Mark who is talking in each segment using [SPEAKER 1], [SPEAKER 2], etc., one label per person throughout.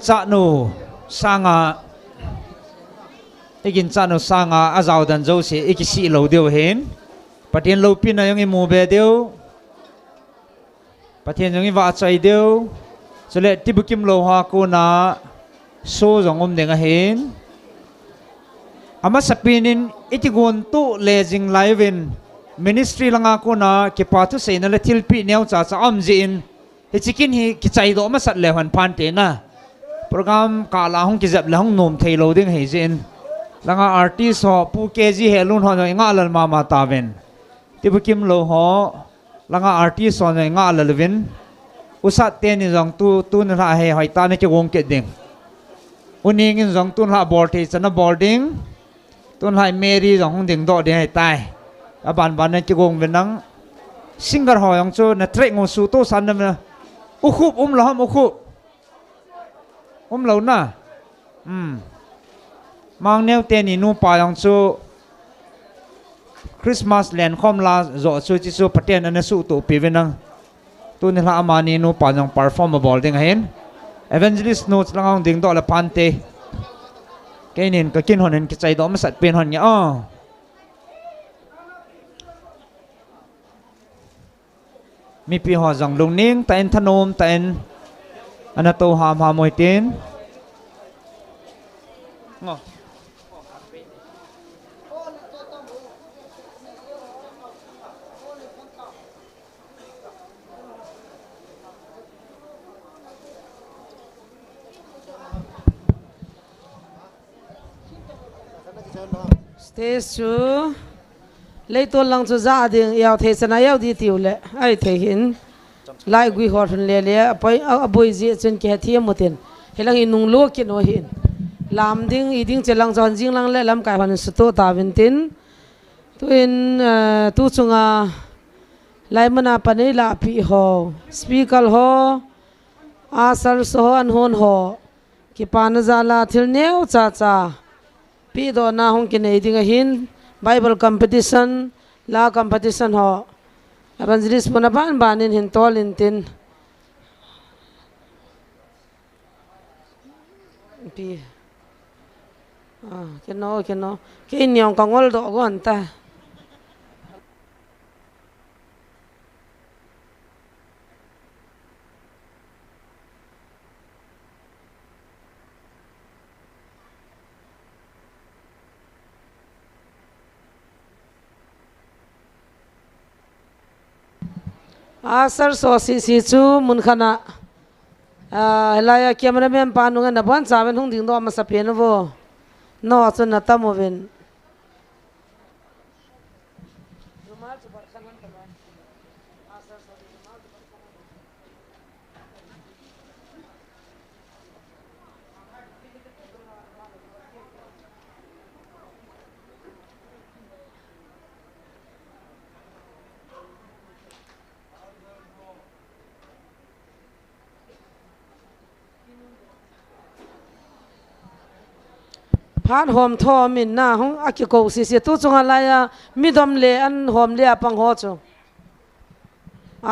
[SPEAKER 1] Chanu sanga ikin chanu sanga azau dan zo se ikisi lo deu hen patien lo pin na yung imu be deu patien yung iwa chai deu chole tibukim lo ha ko na so jongom denga hen ama sapinin itigon tu lejing liven ministry langa ko na kipatu se na la tilpi neu cha cha amjin hichikin hi kichai do ma sat lehan pante na program kala hong kizap lahong nom thei lo ding hei jin langa artist ho pu kg helun ho nga lal mama taven tibukim lo ho langa artist ho nga lalwin usat ten ni jong tu na ha he hoi ta ne ke wong ke ding uning in jong tu la boarding chana boarding tun hai mary jong ding do de hai tai aban ban ne ke wong venang singer ho yang chu na trek ngo su to san na ukhup laham ukhup lâu na mang neo tên ni nu pa yang chu Christmas len khom la zo chu chi chu paten an su tu pi venang tu ni la amani nu pa yang performable ding hen evangelist notes lang ding do la pante kainin ka kin honen ki chai do ma sat pen hon nya mi pi ho jang lung ning ta en thanom ta en anato ham hamoi tin ngo
[SPEAKER 2] stage chu leiton lang chu za ding yaw the sana yaw di tiu le ai the hin lai gui hor hun le le apai aboi ji chen ke thiam moten helang inung lo ke no hin lam ding i ding chelang jon jing lang le lam kai han sto ta vin tin tu in tu chunga lai mana pani la pi ho speaker ho asar so an hon ho ki pan za la thil neu cha cha pi do na hong ki nei ding hin bible competition la competition ho evangelist puna ban banin hin tol in tin pi keno ke nyong kangol do gon ta asar so si chu mun khana helaya cameraman panunga na ban chawen hung ding do ma sa pen vo no chu na tamovin phan hom tho min na hong akiko si tu chunga la ya midom le an hom le apang ho chu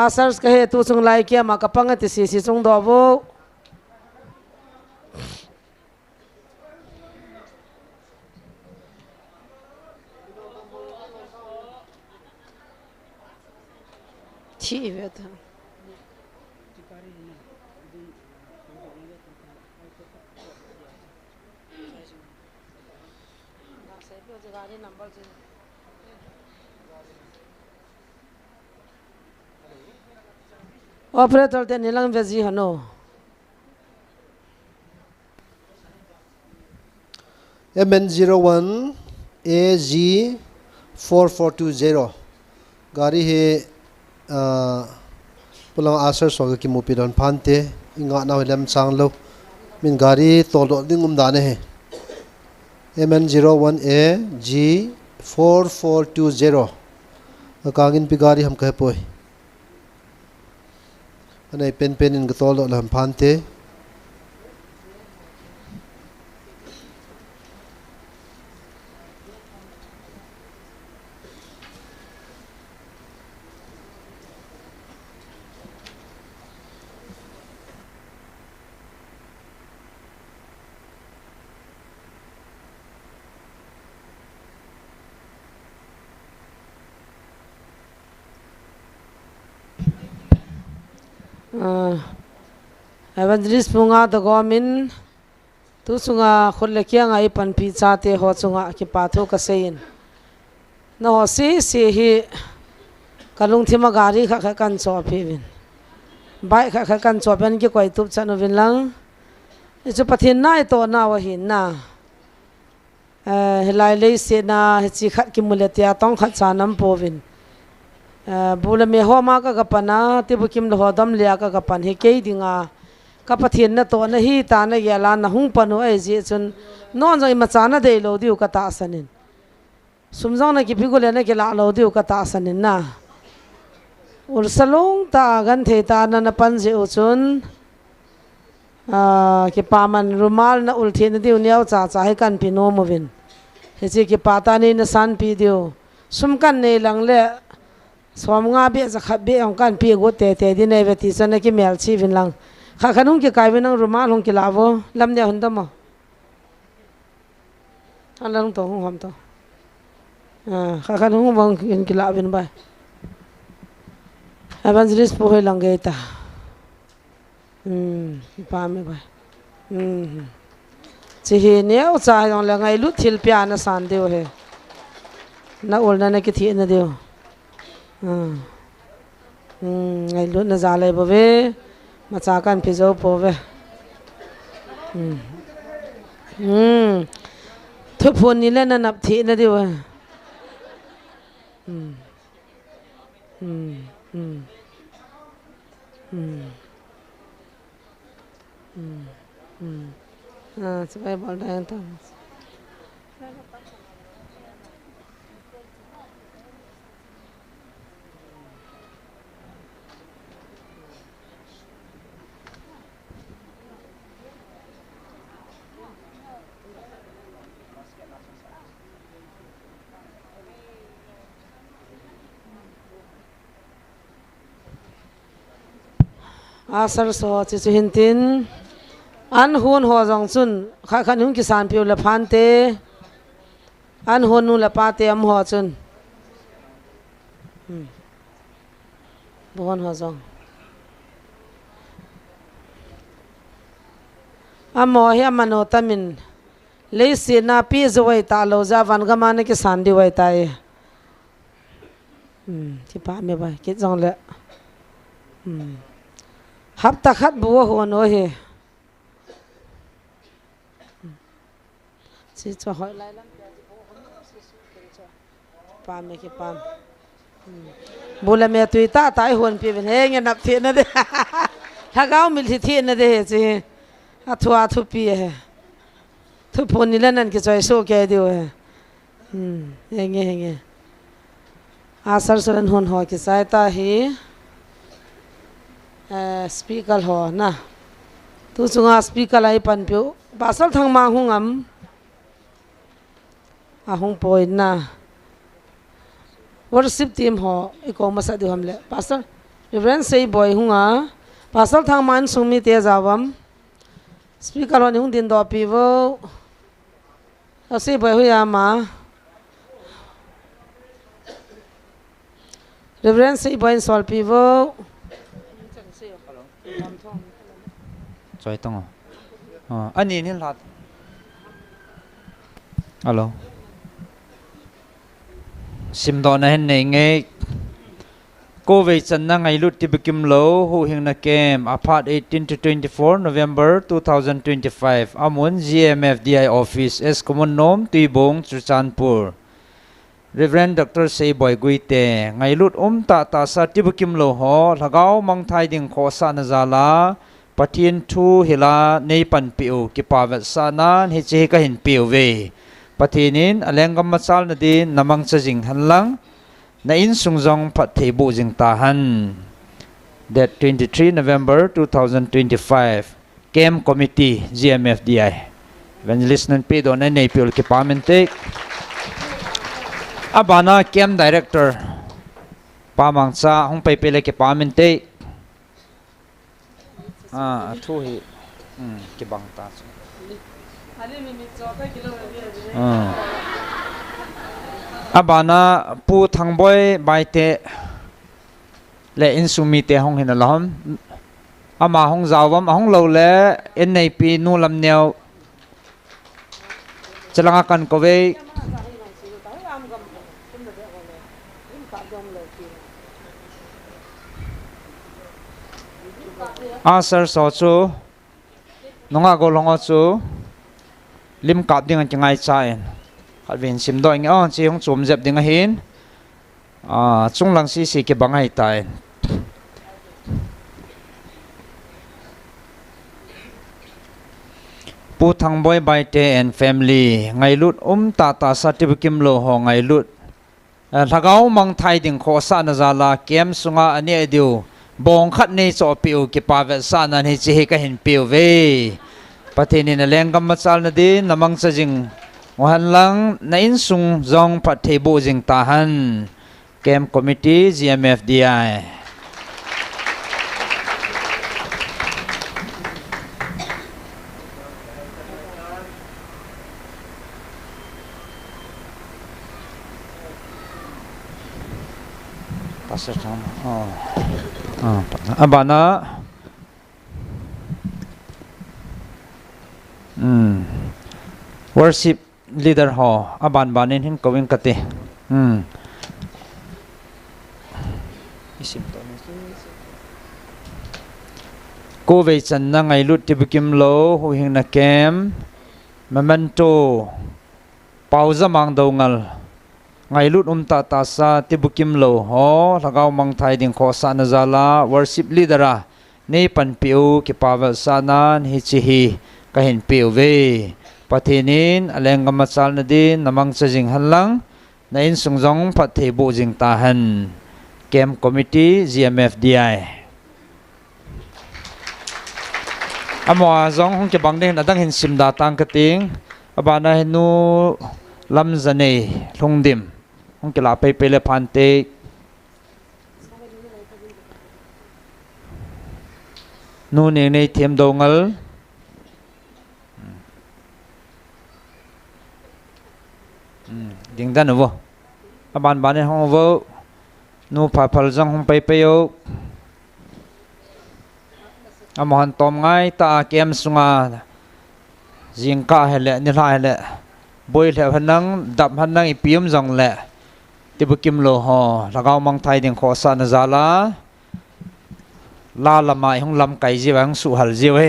[SPEAKER 2] asars ka he tu chung lai kia ma ka pang ti si chung do bo thi vet operator te nilang vezi hano
[SPEAKER 3] MN01 AG 4420 gari he pulang asar soga ki mupidan phante inga na lem changlo min gari tolo dingum dane he MN01 AG 4420 akangin pi gari ham kah poi anai pen in gatolo lam phante
[SPEAKER 2] evangelist punga to gomin tu sunga kholle kya ngai pan pi cha te ho chunga ki pa tho ka sein na ho si hi kalung thima gari kha kha kan cho phi win bai kha kha kan cho pen ki koi tup chanu win lang chu pathin nai to na wa hin na helai le se na chi khat ki muletia tong khat cha nam po win bula me ho ma ka kapana ti bukim lo hodam lia ka kapan he ke dinga ka pathin na to na hi ta na ya la na hung panu ai ji chun non jai ma cha na de lo diu ka ta sanin sumjang na ki phigule na ki la lo diu ka ta sanin na ur salong ta gan the ta na na pan je u chun ki paman rumal na ul the na diu niau cha cha he kan pi no mo win he chi ki pata ni na san pi diu sum kan nei lang le som nga be za khat be ong kan pi go te te di nei ve ti san ki mel chi vin lang kha khanung ki kai vin ang rumal hong ki lawo lam ne hun da mo alang to hom to kha khanung bang ki la vin ba evangelist po he lang ge ta pa me ba chi hi ne o cha yong la ngai lu thil pya na san deu he na ol na ki thi na deu ngai lu na za le bo ve ma cha kan phi zo po ve thu phun ni le na nap thi na deu Supaya boleh yang tahu. Asal so cicu hintin an hun ho jong chun kha khan hung kisan piu la phan te an hun nu la pa te am ho chun bon ho jong amo hi amano tamin le si na pi zoi ta lo za van ga man ki san di wai tai ti pa me ba ki jong le hấp ta khát bùa hồn ôi he chỉ cho hỏi lại lắm pam mấy cái pam bùa là mẹ tùy ta tái hồn pi bên he nghe nạp thiện nữa đấy thà gạo mình thì thiện nữa đấy chứ thua thua pi he thua phun đi lên anh cái chơi số cái điều he nghe asal suran hồn hỏi cái sai ta hi speaker ho na tu chunga speaker lai pan piu basal thang ma hungam a hung point na worship team ho iko masa du hamle pastor reverend sei boy hunga basal thang man sumi te zawam speaker ho ni hung din do pi wo sei boy huya ma reverend sei boy sol pi wo
[SPEAKER 1] Choi tong ani ni lat alo sim do na hen nei nge ko ve chan na ngai lut ti bikim lo hu hing na kem apart 18 to 24 November 2025 amun GMFDI office es common nom Tuibong Churchanpur Reverend Dr. Sei Boy Guite ngai lut ta sa ti bikim lo ho lagao mang thai ding kho sa na zala pathin thu hila nei pan piu ki pavet sana hi che ka hin piu ve pathinin alengam machal na din namang cha jing hanlang na in sungjong phat thebu jing ta han that 23 November 2025 Camp Committee GMFDI evangelist nan pe do na nei piul ki pamente abana Camp Director pamangcha hong pe pele ki pamente thu hi ki bang ta abana pu thangboy baite le insumi te hong hin alom ama hong zawam ahong lo le NAP nu lam neo chalanga kan ko ve sir so chu nonga go longo chu lim kap ding ang ngai cha en khat vin sim do ing on chi hong chum jep ding a hin chung lang si ke bangai tai pu thang boy bai te and family ngai lut ta sa ti kim lo ho ngai lut thagau mang thai ding kho sa na zala kem sunga ani adiu bong khat nei cho piu ki pa ve sa na ni chi ka hin piu ve pateni na lengam machal na din namang sa jing wahan lang na in sung zong pathe bo jing tahan kem committee GMFDI pastor chang abana worship leader ho aban banin hin kawing kate isim to ko ve chan na ngai lut tibukim lo hu hing na kem memento pauza mang do ngal ngai lut ta sa tibukim lo ho lagaw mang thai ding kho sa na zala worship leader a nei pan piu ki pavel sanan hi chi hi ka hin piu ve pathinin aleng gam chal na din namang sa jing hanlang na in sungjong pathe bu jing ta han kem committee GMFDI amwa zong hong ke bang den adang hin sim da tang ka ting abana hinu lam zane lungdim hong ke la pe pe le phan te nu ne nei them do ngal ding dan wo aban ban hong wo nu pha phal jang hong pe pe yo amohan tom ngai ta kem sunga jingka hele ni la hele boy le hanang dap hanang ipium jong le tibukim lo ho lagaw mang thai ding kho sa na zala la lama hong lam kai ji wang su hal ji we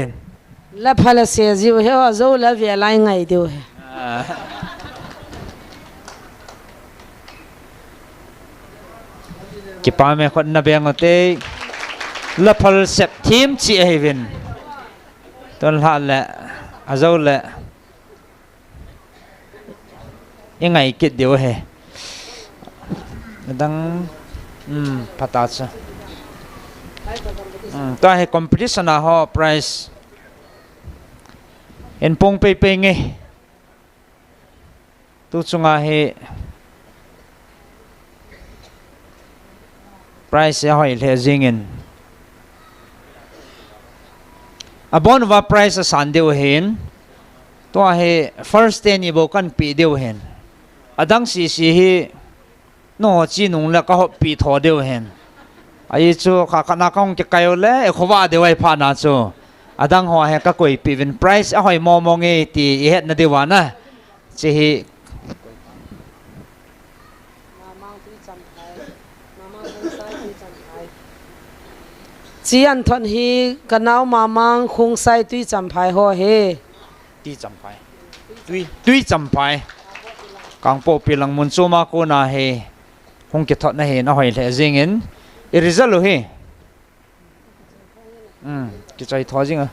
[SPEAKER 2] la phala se ji he wa zo la ve lai ngai de he
[SPEAKER 1] ki pa me khot na beng ote la phal sep thim chi heaven ton la le azo le ingai kit deu he dang phata cha ta he competition a ho prize en pong pe pe nge tu chunga he price ya hoi le jingin abon wa price a san deu hen to he first ten ibo kan pi deu hen adang si hi no chi nung la ka ho pi tho deu hen ai chu kha kana kong ke kayo le e khowa de wai pha na chu adang ho he ka koi pi win price a hoi mo mo nge ti i het na dewa na chi hi
[SPEAKER 2] chỉ ăn thuận hi cái nào mà mang khung sai tuy chậm phải ho he
[SPEAKER 1] ti cham phai tui cham phai kang po pilang mun chu ma ko na he hong ke thot na he na hoi le jingin i result lo he ki chai tho jinga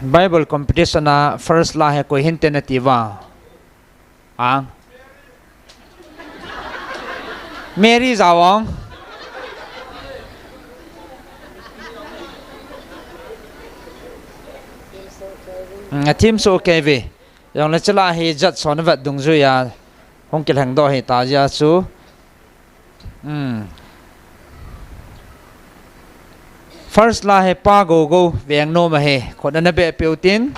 [SPEAKER 1] bible competition na first la he ko hin tentativa ang Mary zawang team so KV yang la chala hi jat son vat dung zu ya hong kil hang do hi ta ja chu first la he pa go veng no ma he khon na be peutin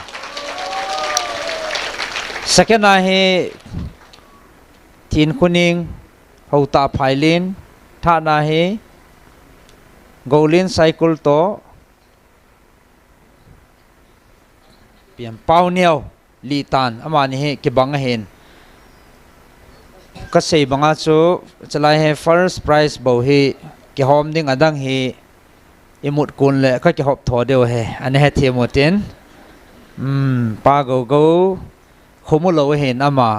[SPEAKER 1] second la he tin kuning ho ta phailin tha na he golden cycle to pian pau neo li tan amani he ke bang hen ka sei banga chu chalai he first prize bo hi ke hom ding adang hi imut kun le ka ke hop tho deu he an he the moten pa go go khomulo hen ama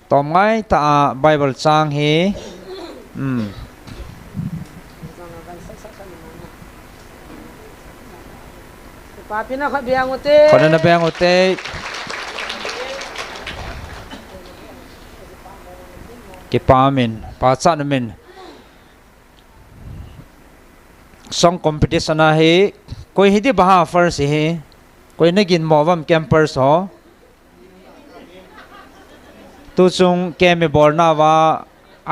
[SPEAKER 1] tom ngai ta bible chang hi
[SPEAKER 2] pa pina kha biang ote
[SPEAKER 1] kon na bang ote ke pa min pa chan min song competition a hi koi hi di baha first hi koi nagin mowam campers ho tu chung kemi borna wa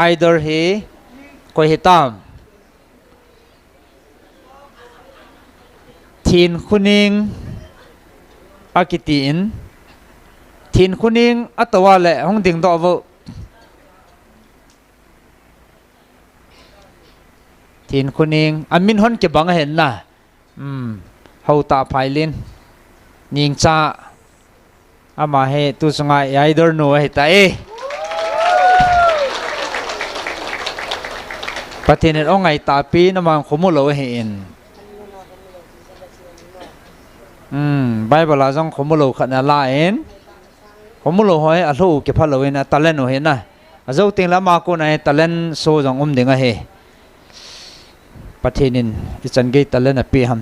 [SPEAKER 1] either hi koi hi tam thin khuning akitin thin khuning atawa le hong ding do vo thin khuning amin hon ke bang hen na hau ta phailin ning cha ama he tu sunga either no he ta e patinen ongai ta pi na mang khomulo he in bible azong khomulo khana la en khomulo hoi a lu ke phalo in talent ho he na azo ting la ma ko na talent so jong dinga he patinin ichan ge talent a pi ham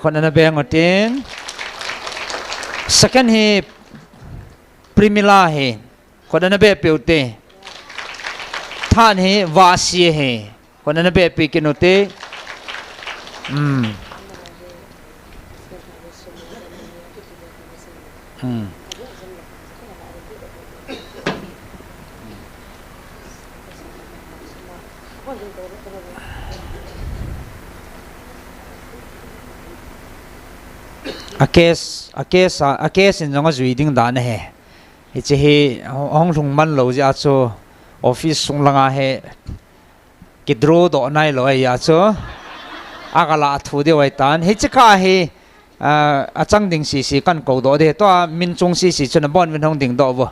[SPEAKER 1] kon na beng otin second he primila he kon na be peute than he vasie he kon na be pi kinote a case in jong a zui ding dan he ichi hi hong lung man lo ja chu office sung langa he ki draw do nai lo ya chu agala thu de wai tan hi chi kha hi a chang ding si kan ko do de to min chung si chuna bon min hong ding do bo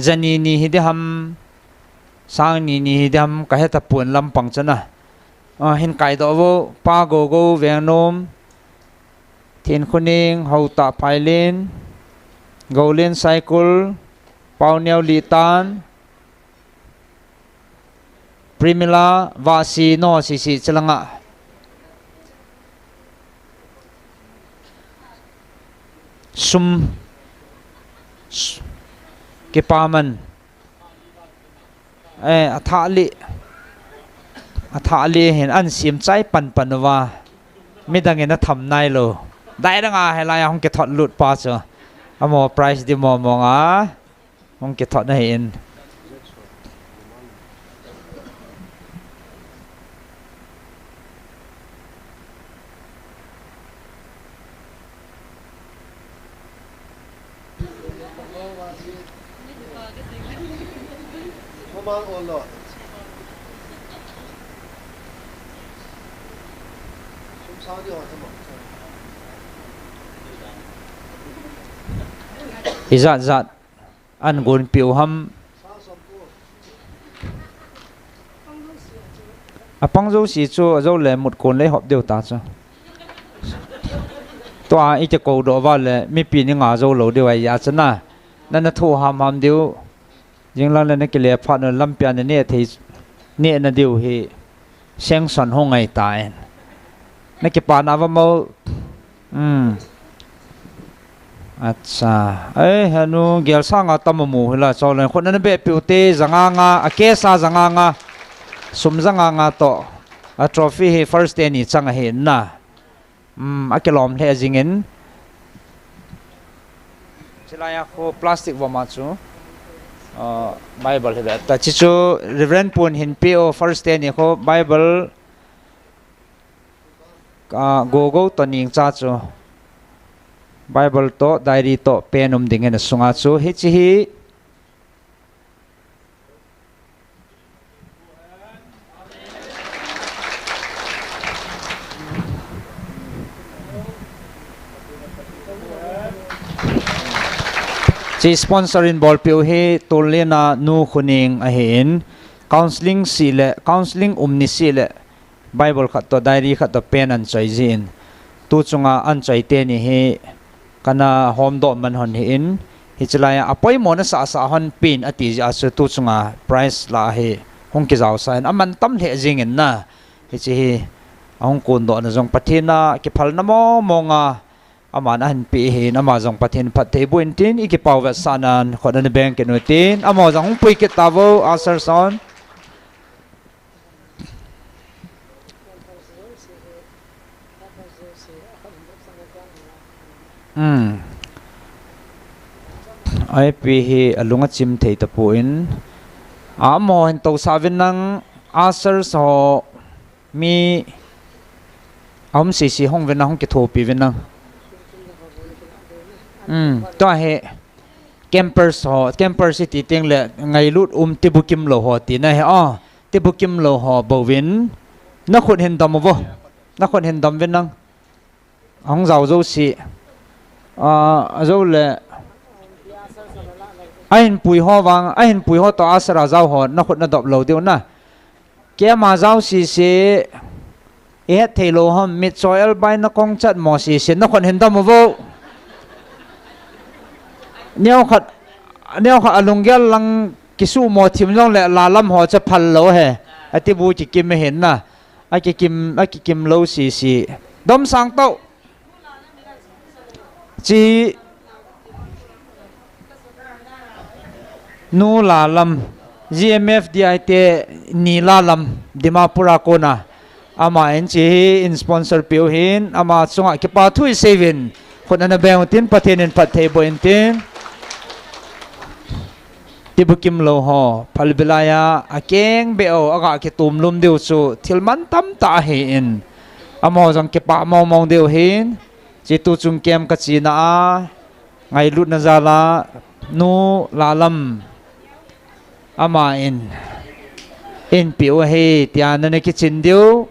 [SPEAKER 1] zani ni hi de ham sang ni hi de ham ka he ta pun lam pang chana hin kai do wo pa go go veng nom thin khuning hau ta phailin golden cycle pau neo li tan primila vasi no si chalanga sum ke paman athali hen an sim chai pan wa midang ena tham nai lo dai ranga helai hong ke thot lut pa cho amo price di mo nga hong ke thot na hen izat an gun piu ham apang zo si chu zo le mut kon le hop deu ta cha to a i che ko do wa le mi pi ni nga zo lo de wa ya chana nan na thu ham deu jing lang le na ke le pha no lam pya ne thei ne na deu hi seng son ho ngai ta en na ke pa na wa mo acha hanu gel sanga tamamu hila cholen khon na be piute zanga nga akesa zanga nga sum zanga nga to a trophy he first day ni changa he na akelom the jingen chilaya kho plastic wa ma chu bible he ta chi chu reverend pun hin po first day ni kho bible go to ning cha chu Bible to diary to pen ding na sunga chu hi chi hi chi sponsor in ball piu hi tolena nu khuning a hin counseling sile counseling umni sile Bible khat to diary khat to pen an chai jin tu chunga an chai te ni hi kana home do man hon hi in hi chalaya apoi mona sa sa hon pin ati ja su tu chunga price la hi hong ki jaw sa aman tam le jing in na hi chi hi ahong kun do na jong pathina ki phal na mo monga amana han pi hi na ma jong pathin phathe buin tin iki pawa sanan khodan bank ke no tin amo jong pui ke tawo asar son ai pi hi alunga chim thei ta pu in amo hen to savin nang asar so mi om si si hong ven hong ke tho pi ven nang to he campers ho camper city teng le ngai lut tibukim lo ho ti na he tibukim lo ho bowin na khut hen dam bo na khut hen dam ven nang hong zau zo si zo le ahin pui ho wang ahin pui ho to asara zau ho na khut na dop lo deu na ke ma zau si si e thelo hom mit soil bai na kong chat mo si si na khut hen dam bo neo khat alungyal lang kisu mo thim long le la lam ho cha phal lo he ati bu chi kim hen na a ki kim lo si si dom sang to chi nu la lam GMF DIT ni la lam Dimapura kona ama en chi in sponsor piu hin ama chunga ki pa thui seven khona na beng tin pathen en pathe bo en tin tibukim lo ho phalbilaya akeng beo aga ke tum lum deu chu thilman tam ta he in amo jang ke pa mo mong deu hin chi tu chung kem ka chi na a ngai lut na zala nu la lam ama in piu he tian na ki chin deu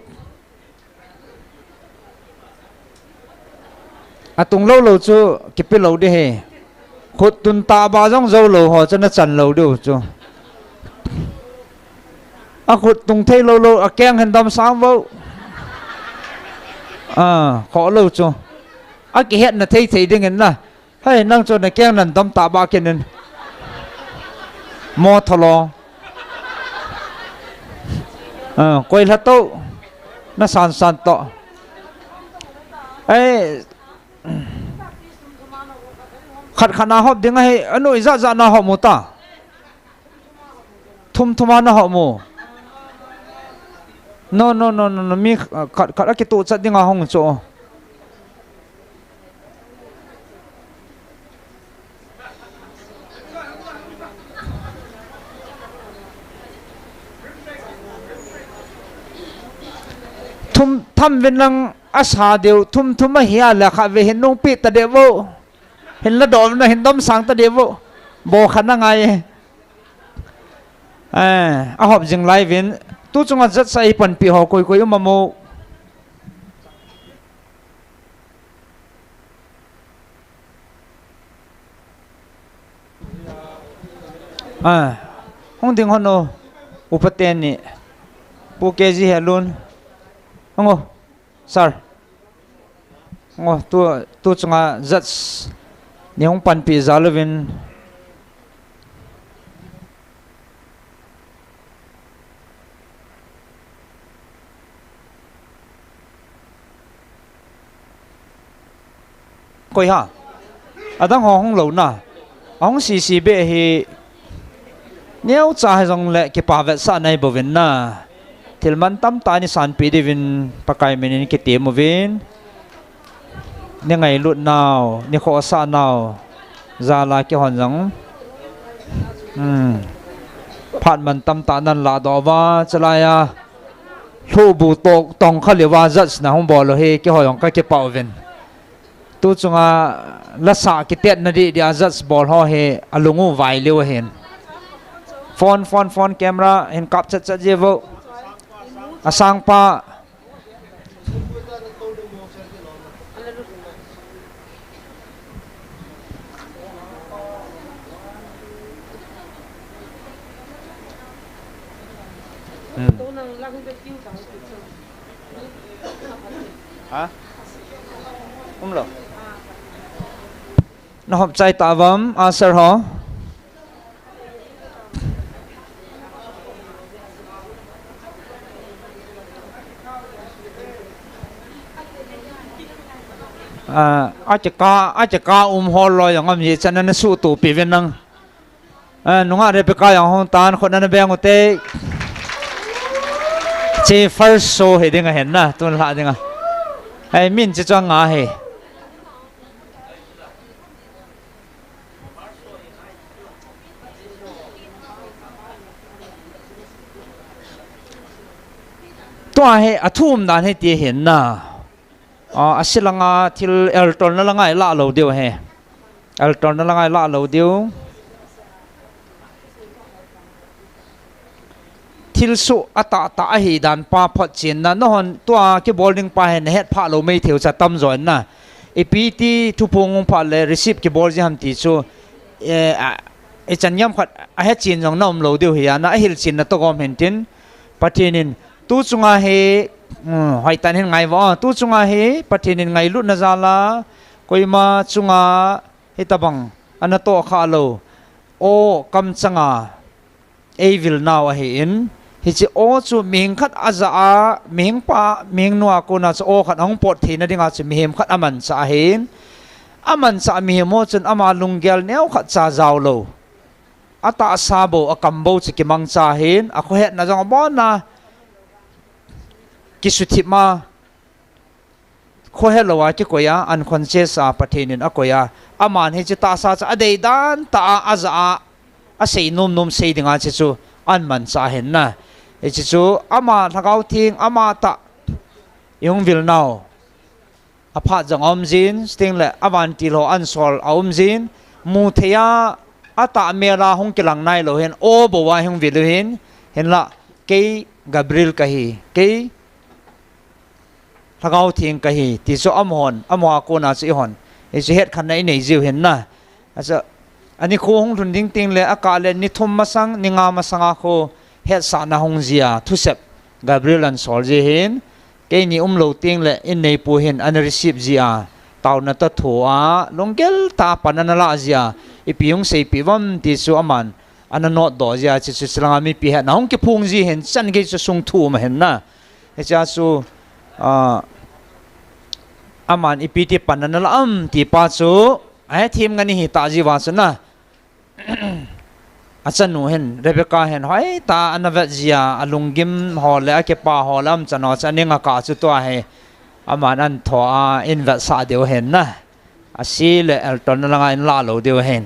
[SPEAKER 1] atung lo chu ki pe lo de he khut tun ta ba jong zo lo ho chana chan lo du chu a khut tung thei lo a keng hen dam sam vo kho lo chu a ki het na thei ding en na hay nang chu na keng nan dam ta ba ken mo tholo koi la to na san to ai khát khana hop ding hay anoi za na hop muta thuma na hop mu no mi khát cái tu chat ding a hong cho tham ven lang asa deu thum ma hiya la kha ve hin nong pi ta de wo hin la dom na hin dom sang ta de wo bo khana ngai a hop jing lai vin tu chunga zat sai pan pi ho koi ma mo hong ding hono upaten ni pu keji helun ngo sir ngo tu chunga zat ni hong pan pi zalovin koi ha adang hong lo na hong si be hi neo cha jong le ki pa vet sa nai bovin na tilman tam ta ni san pi divin pakai menin ki te movin ni ngai lut naw ni kho sa naw za la ki hon jong phat man tam ta nan la do wa chalaya thu bu tok tong khali wa zat na hong bol he ki ho yong ka ki pa vin tu chunga la sa ki tet na di dia zats ball ho he alungu vai lew hen phone camera hen kap chat chat je vo asang pa hả lo nó hộp chạy tạ vấm answer hả acha ka hol lo yang am ye chanan su tu pi ven nang nunga re pe ka yang hong tan khon na beng ote che first show he ding hen na tun la ding ai min chi chang nga he tua he athum dan he ti hen na asilanga til elton na langai la lo deu he elton na langai la lo deu til su ata ta hi dan pa phot chin na no hon tua ki bowling pa hen het pha lo mei theu cha tam join na ept thu pung pha le receive ki ball ji ham ti chu e chan yam khat a het chin jong nom lo deu hi na hil chin na to gom hen tin patinin tu chunga he hoi tan hen ngai wa tu chunga he patinin ngai lu na zala koima chunga he tabang anato kha lo o kam changa evil now he in hi chi o chu ming khat aza a ming pa ming nuwa ko na chu o khat ong pot thina dinga chu mihem khat aman cha hin aman cha mi mo chun ama lunggel neu khat cha zaw lo ata sabo akambo chi kimang cha hin a kho het na jong bon na kisuthima kho hello wa ki koya unconscious a pathinin a koya aman hi chi ta sa cha adei dan ta aza a sei nom sei dinga chi chu an man cha hen na e chi chu ama thakau thing ama ta yung vil now apha jang om jin sting le awan ti lo an sol om jin mu theya ata mera hong kilang nai lo hen o bo wa hong vil hen la ke gabriel kahi ke thakau thing kahi ti chu amhon amwa ko na chi hon e chi het khan nei nei jiu hen na asa ani kho hong thun ding ting le aka le ni thum masang ninga masanga kho het sa na hong zia thu sep gabriel an sol je hin ke ni lo ting le in nei pu hin an receive zia taw na ta tho a longkel ta panana la zia ipiung sei piwam ti su aman ana not do zia chi chu slanga mi pi ha na hong ki phung ji hin chan ge chu sung thu ma hen na he cha su aman ipiti panana la ti pa chu ai thim ngani hi ta ji wa su na asan nu hen rebecca hen hoi ta anavet zia alungim hole ake pa holam chano chaninga ka chu to he aman an tho a invet sa deu hen na asile elton langa in la lo deu hen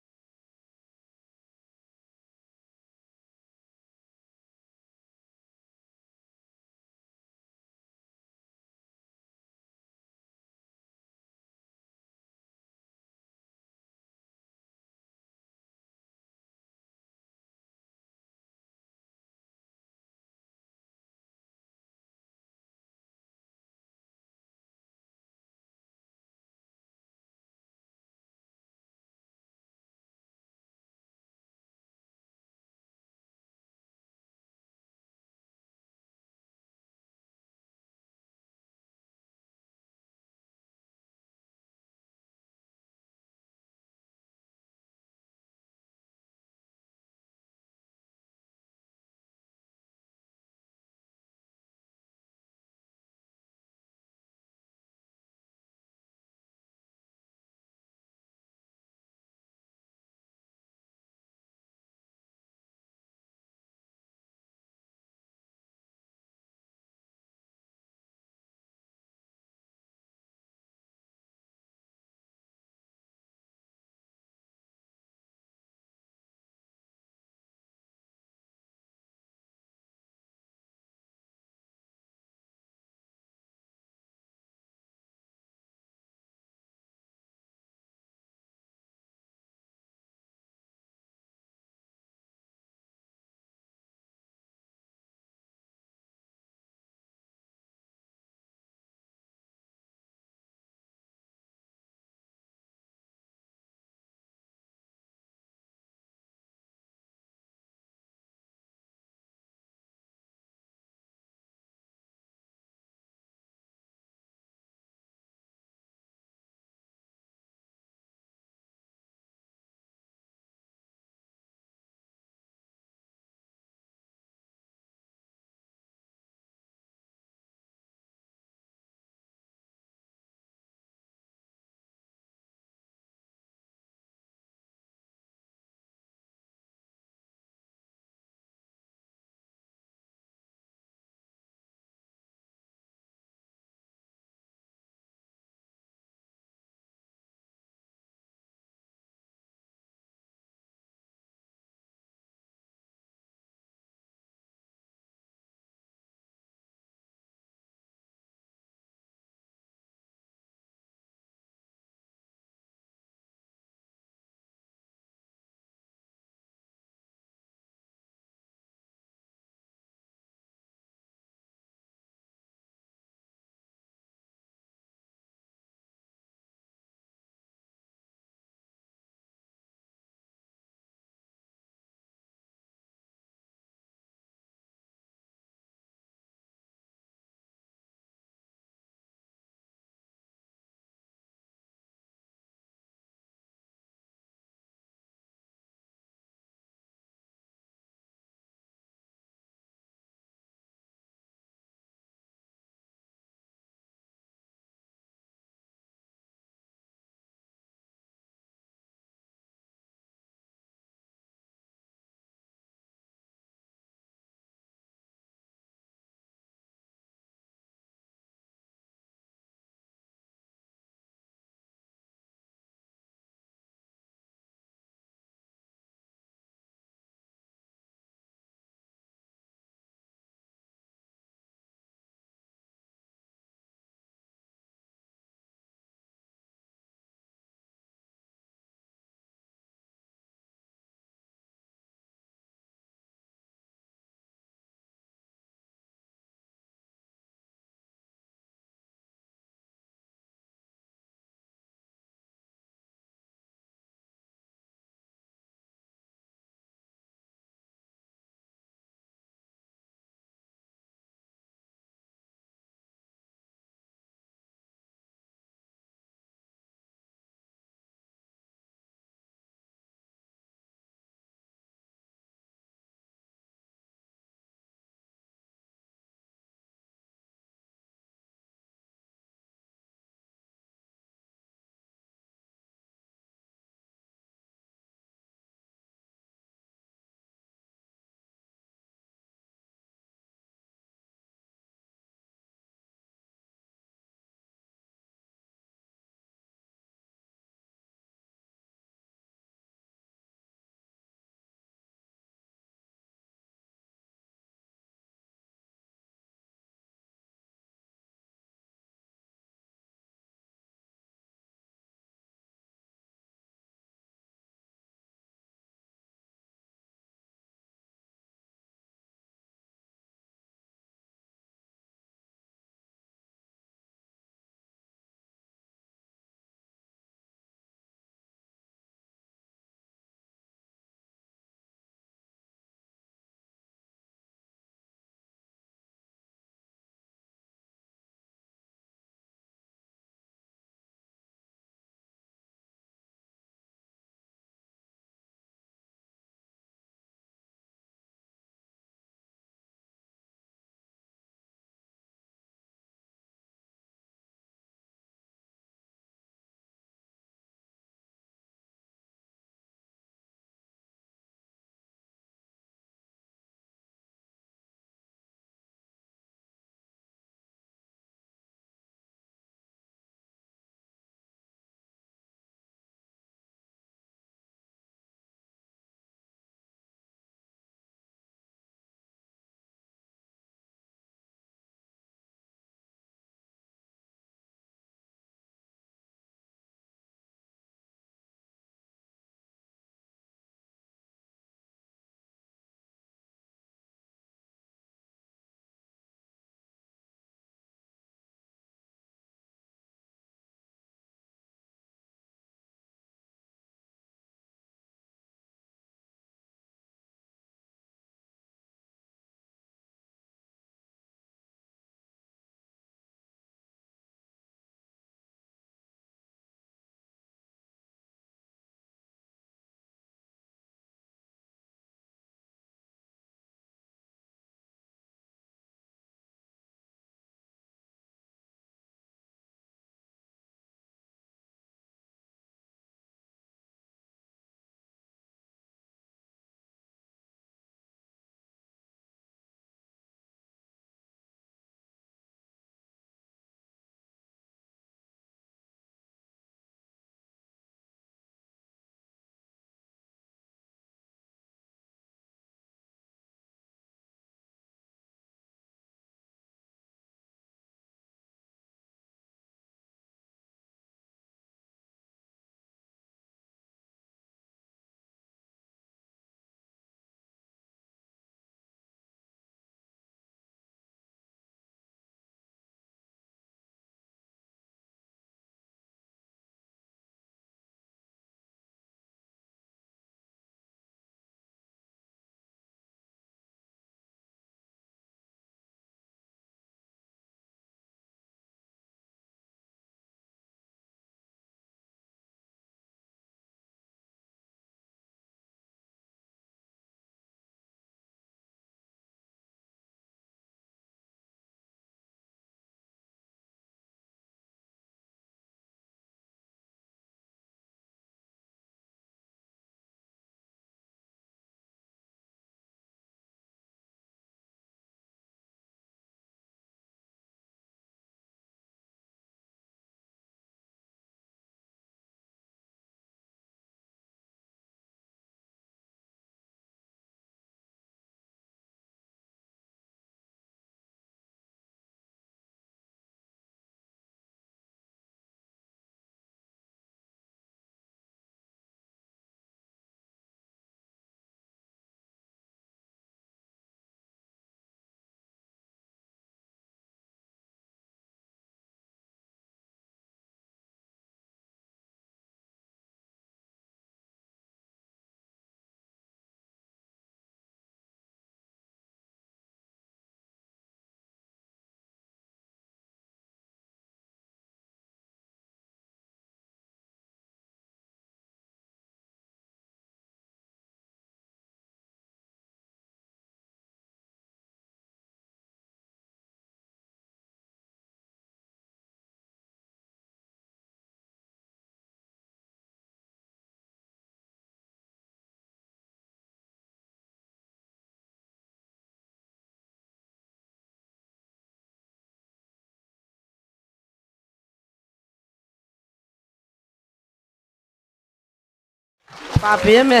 [SPEAKER 2] pa pe me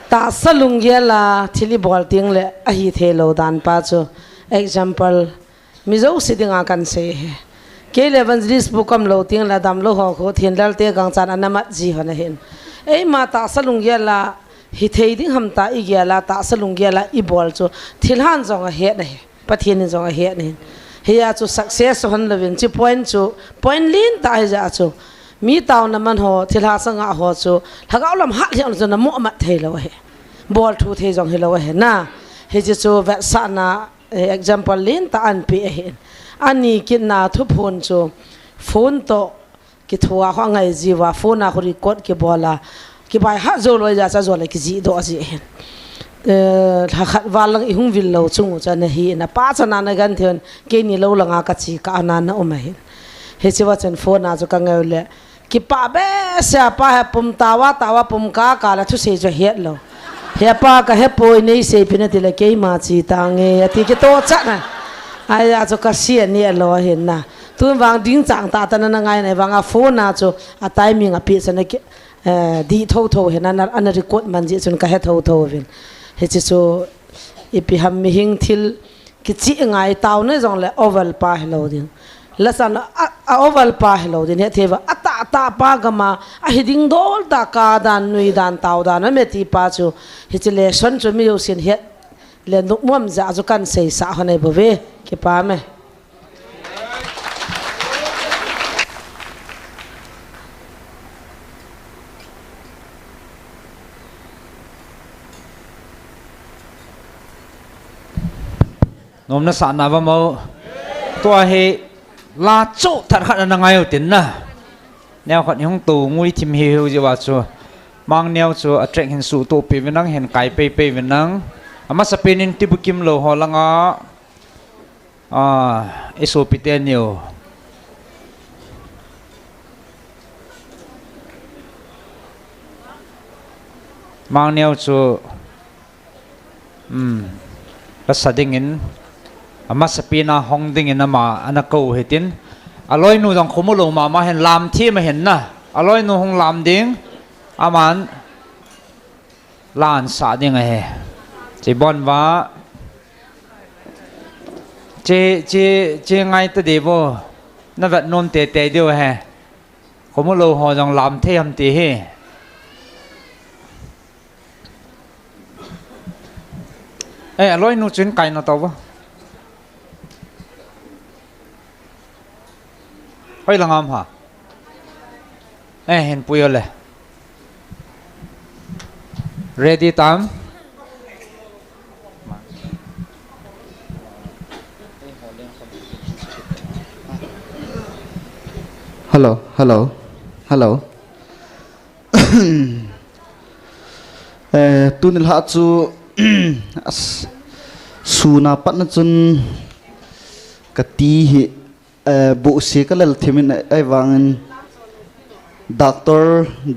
[SPEAKER 2] ta salung ye la thili bol ting le a hi the lo dan pa chu example mi zo sidinga kan se ke evangelist bukam lo ting la dam lo ho kho thin dal te gang chan anama ji hona hen ei ma ta salung ye la hi thei ding ham ta i ge la ta salung ye la i bol chu thil han zong a he na he pathin zong a he ne he ya chu success hon lovin chi point lin ta ja chu mi tao na man ho thil ha sanga ho chu thagaw lam ha hiang chu na mo ma thei lo he bol thu thei zong he lo he na he chu va sa na example lin ta an pi he ani kin na thu phone chu phone to ki thua ho ngai jiwa phone na khori kot ki bola ki bai ha zo lo ja cha zo le ki ji do ji he ha khat walang i hung vil lo chung cha na hi na pa cha na na gan thion ke ni lo langa ka chi ka na na o ma he he chi wa chen phone na chu ka ngai le ki pa be sa pa ha pum tawa pum ka la thu se jo het lo he pa ka he poi nei se pina ti le ke ma chi ta nge ti ki to cha na ai ya cho ka si ni lo hen na tu wang ding chang ta ta na ngai nei wang a phone na cho a timing a pi sa na ki di tho hen na an record man ji chun ka he tho vin he chi so ipi ham mi hing thil ki chi ngai taw ne jong le oval pa hello din lasan a oval pa hello din he theva ata pa gama a hiding dol ta ka dan nui dan taw dan me ti pa chu he chi le son chu mi yo sin he le nuk mom za chu kan sei sa honai bo ve ki pa me
[SPEAKER 1] nôm nó sẵn nào vào màu tua hệ là chỗ thật khát là ngay ở tiền na neo khát những tù ngui tìm hiểu gì vậy chú mang neo chú ở trên hình số tụ bị viên năng hình cái pe viên năng mà sắp bên tiếp kim lô họ là ngã số bị tiền nhiều mang neo chú là xác định mà sắp bên hong đinh in mà anh câu hết tin aloi nu dòng khom lo mà hen làm thi mà hen na aloi nu hong làm đinh aman lan sa đinh ai chỉ bon va chế ngay tới đây vô nó vật nôn tệ điều hè khom lo họ dòng làm thi ham tí he aloi nu chuyến cày nó tao vô oi lang am ha hen puyo le ready tam
[SPEAKER 4] hello tunil ha chu suna patna chun kati hi bộ sĩ các lần thì mình ai vang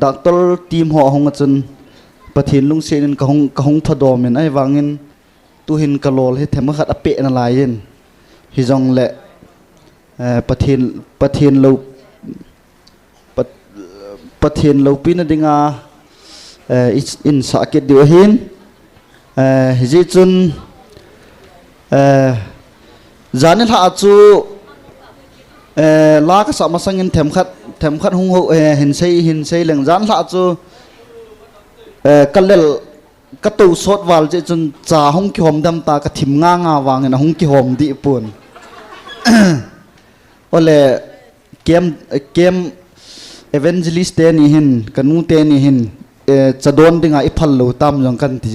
[SPEAKER 4] doctor team họ không chân bát hiền lung sĩ nên cả hong thọ đom mình ai vang tu hin cả lol hết thêm khát apệ na lại yên hi dòng lệ bát hiền lâu pin đi nga in sakit điều hin hi chun zanin ha chu lá cái sọ mà sang in thèm khát hung hộ hình xây leng dán lạ cho cái lel cái tàu sốt vào chứ chun trà hung ki hom đâm ta cái thìm nga vàng này hung ki hom đi buồn ole kem evangelist tên ni hin kanu tên ni hin chadon dinga iphal lo tam jong kan ti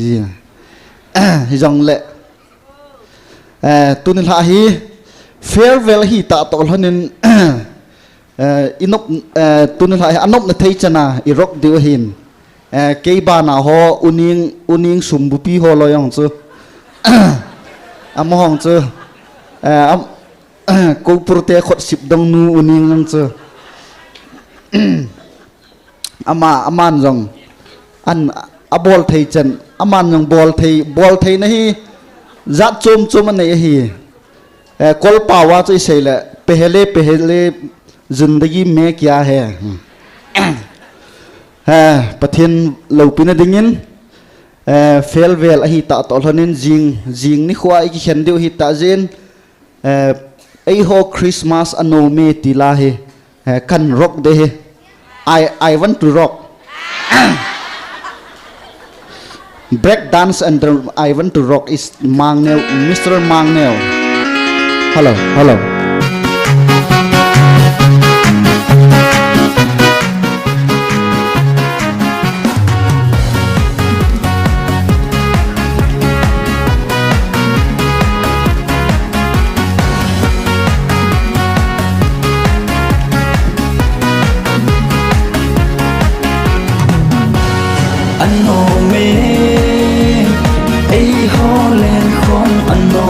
[SPEAKER 4] hi jong le tunil ha hi farewell hi ta tol hanin inop tunil ha anop na thei chana irok diu hin ke ba na ho uning sumbu pi ho lo yong chu am hong chu am ko prote khot sip dong nu uning nang chu aman jong an abol thei chan aman jong bol thei na hi zat chum an nei hi कल पावा तो इसे पहले जिंदगी में क्या है ประเทศเราเป็นอะไรเงี้ยเฟลเวลฮิตาตอลนินจิงนี่ขวาอีกเห็นเดียวฮิตาเจนไอโฮคริสต์มาสอันโนเมติลาเฮกันร็อกเดเฮI want to rock break dance and I want to rock is Mangnel Mr. Mangnel hello
[SPEAKER 5] anh nô mê ấy ho lên không anh nô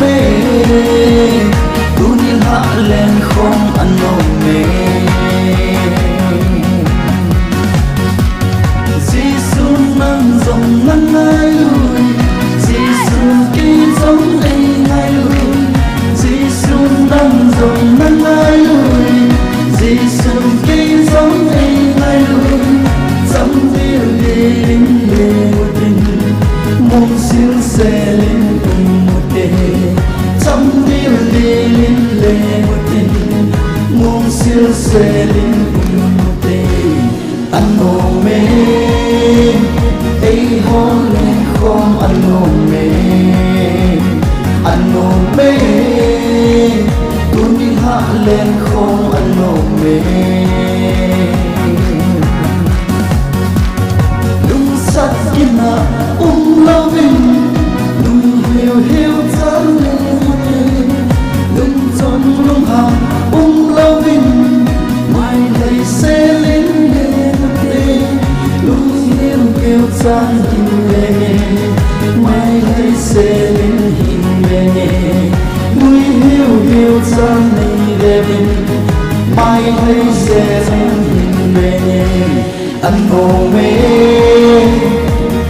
[SPEAKER 5] mê tu nhiên hạ lên không anh nô mê Giêsu nâng dòng nâng ai lui Giêsu ký giống ấy ai lui Giêsu nâng dòng nâng ai lui Giêsu ký giống ấy Dẫm điêu đi linh lệ một tình Mong siêu xe lên cùng một đề Dẫm điêu đi linh lệ một tình Mong siêu xe lên cùng một đề Anh nô mê ấy hô lên không anh nô mê Anh nô mê tu đi hạ lên không anh nô mê Sát kina loving lung hiu tan lung chọn lung ham loving mai đây sẽ lên đê lung hiu kêu tan hin lệ mai đây sẽ lên hin lệ mui hiu tan lệ mai đây sẽ lên hin lệ anh ngô mê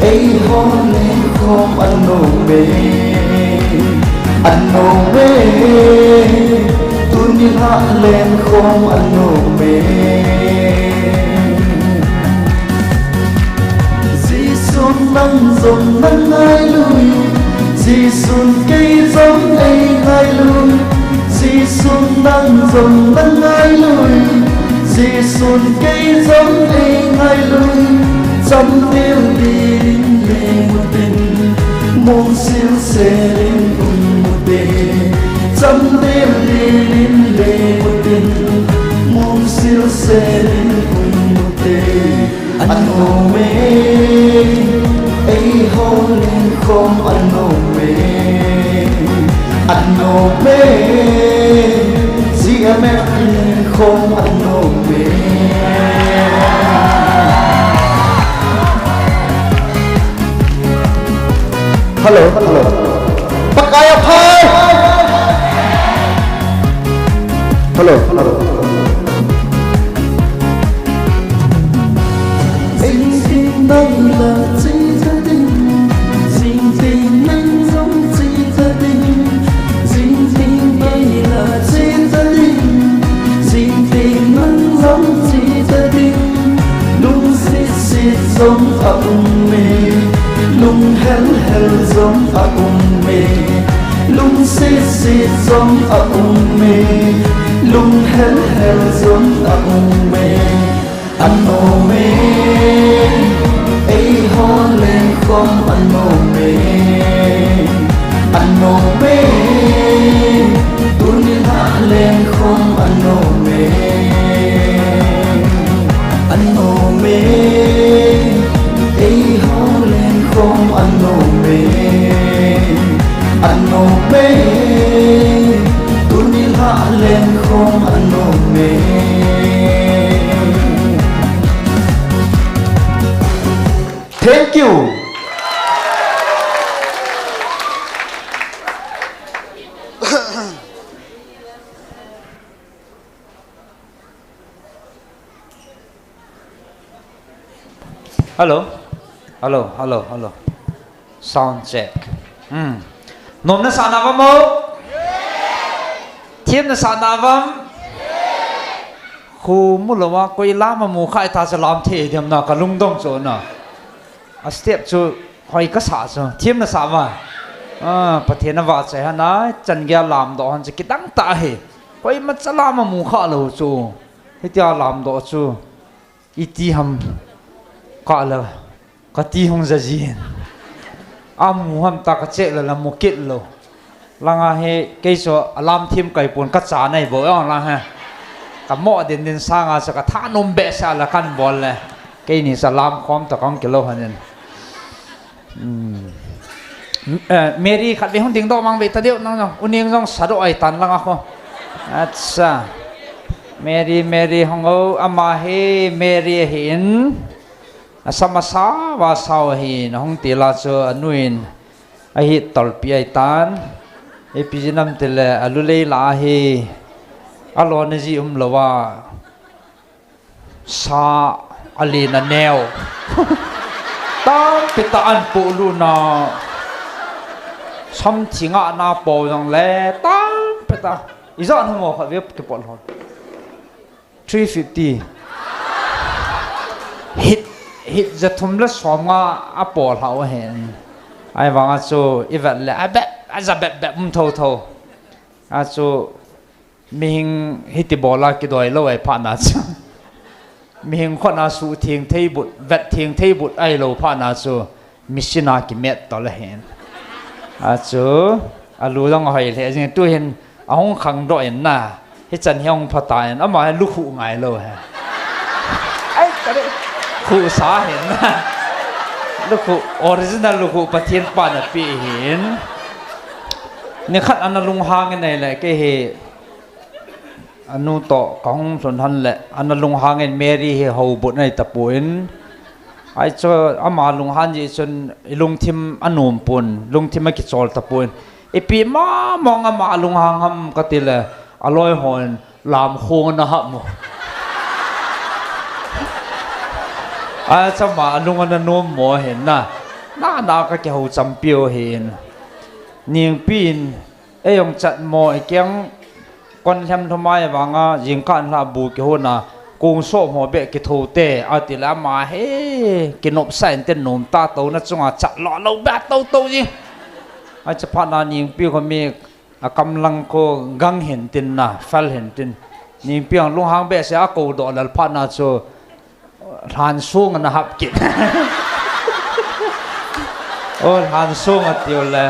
[SPEAKER 5] ấy hô lên không anh ngô mê tôi như hạ lên không anh ngô mê Giêsu nâng dòng nâng ai lui Giêsu cây giống ấy ai lui Giêsu nâng dòng nâng ai lui Giêsu cây giống ấy ai lui Dẫm điêu đi linh lệ một tình Mong siêu xe lên cùng một bề Dẫm điêu đi linh lệ một tình Mong siêu xe lên cùng một bề Anh ngô mê ấy hô lên không anh ngô mê Anh ngô mê Dĩa mẹ lên không anh ngô mê
[SPEAKER 4] hello pakai apa hello
[SPEAKER 5] Anh tin đây là gì gia đình Dinh tin anh giống gì gia đình Dinh tin đây là gì gia đình Dinh tin anh giống gì gia đình Lung xịt giống ẩm mê Lung hel giống ẩm mê Lung xịt giống ẩm mê Lung hel giống ẩm mê Anh nô mê ấy hô lên không anh nô mê Anh nô mê tu nhiên hạ lên không anh nô mê Anh nô mê ấy hô lên không anh nô mê Anh nô mê tu nhiên hạ lên không anh nô mê
[SPEAKER 4] thank you
[SPEAKER 1] hello sound check nôm na sa na vam mo thiam na sa na vam คูมุลว่ากุยลามามูข่ายทาสลามเทเดียมนะกับลุงดงโจนะอาสเตียบจูหอยกษาจูเทียมนะสามาประเทศนวาใจฮะนะจันยาลามดอกฮันจะกิดังตาเหกุยมันจะลามามูข่าเลยจูที่ที่ลามดอกจูอีตีฮัมก็เลยก็ตีหงจะจีนอามูฮัมตากระเจเลยละมุกิดเลยลังอาเฮเกยโซอลามทีมไก่ปุ่นกัจจาในบ่อยลังฮะกับหม้อเด่นเด่นสร้างอาสกท่านมเบสาละกันบอลเลยเกยนี่สลามคอมตะกองกิโลฮันเนี่ยเมรี่ขัดไปห้องดิ่งดอกมังไปตะเดียวน้องอุนิงต้องสะดวกไอ้ตันลังอ่ะเขาอัศจรรย์เมรี่ห้องเอาอามาเฮเมรี่เห็นสมาสาวาสาวเห็นห้องตีลาโซอนุอินไอฮิตตอลปีไอตันไอพิจินัมติเลอลุเลลาเฮอลอนจีลว่าซาอลีนันเนลตั้งปิตาอันปูลูนาซ้ำทิ้งอ่ะนาปอยังเล่ตั้งปิตาอีจานหัวเขาเว็บเก็บบอลหอ350ฮิตจะทุ่มละ2อ่ะอ่ะปอเขาเห็นไอ้วางอ่ะจูอีเวนต์เลยแบบอาจจะแบบมุมเท่าอ่ะจูมีหิงฮิตบอลละกี่ดอยแล้วไอ้ผ่านอ่ะจูมีหิงคนอาสูเทียงเทบุตรเวทเทียงเทบุตรไอ้เราผ่านอาสูมิชนากิเมตต่อละเห็นอาสูอาลูต้องหอยเลยจริงตัวเห็นอาห้องขังดอยน่ะให้จันยองพัตายอามาให้ลูกหูไงเราฮะไอ้ก็ได้หูสาเห็นนะลูกหูออริจินัลลูกหูปะเทียนปานปีเห็นเนี่ยขัดอันนั้นลุงหางกันไหนแหละก็เฮอนุโตของส่วนทันแหละอันนั้นลุงหางเงินเมรี่เฮาบุตรในตะปูนไอ้เจ้าอามาลุงหันจีจนลุงทิมอนุมปุ่นลุงทิมไม่กิจโจลตะปูนไอปีมามองอามาลุงหางทำก็ติเลยอร่อยหอนลามโคงนะฮะมั้งไอ้เจ้ามาลุงอันนั้นนุ่มหมอเห็นนะน่าก็แกหูจำเปียวเห็นเนียงปีนไอ้ยงจัดหมอไอ้แกงก่อนทำทำไมวางอ่ะยิงกันลาบูกิโหนะกุ้งโซ่หัวเบะกิทูเตะเอาติละมาเฮ้กินนมใส่เต้นนมตาโตนะจังหวะจัดหล่อเราแบบโตจริงไอ้เจ้าพนันยิงปีเขามีกำลังก็กังเห็นตินนะฟัลเห็นตินยิงปีลุงหางเบะเสียกูดอลพนันโซทานสูงนะครับกินโอ้ทานสูงอ่ะเดียวเลย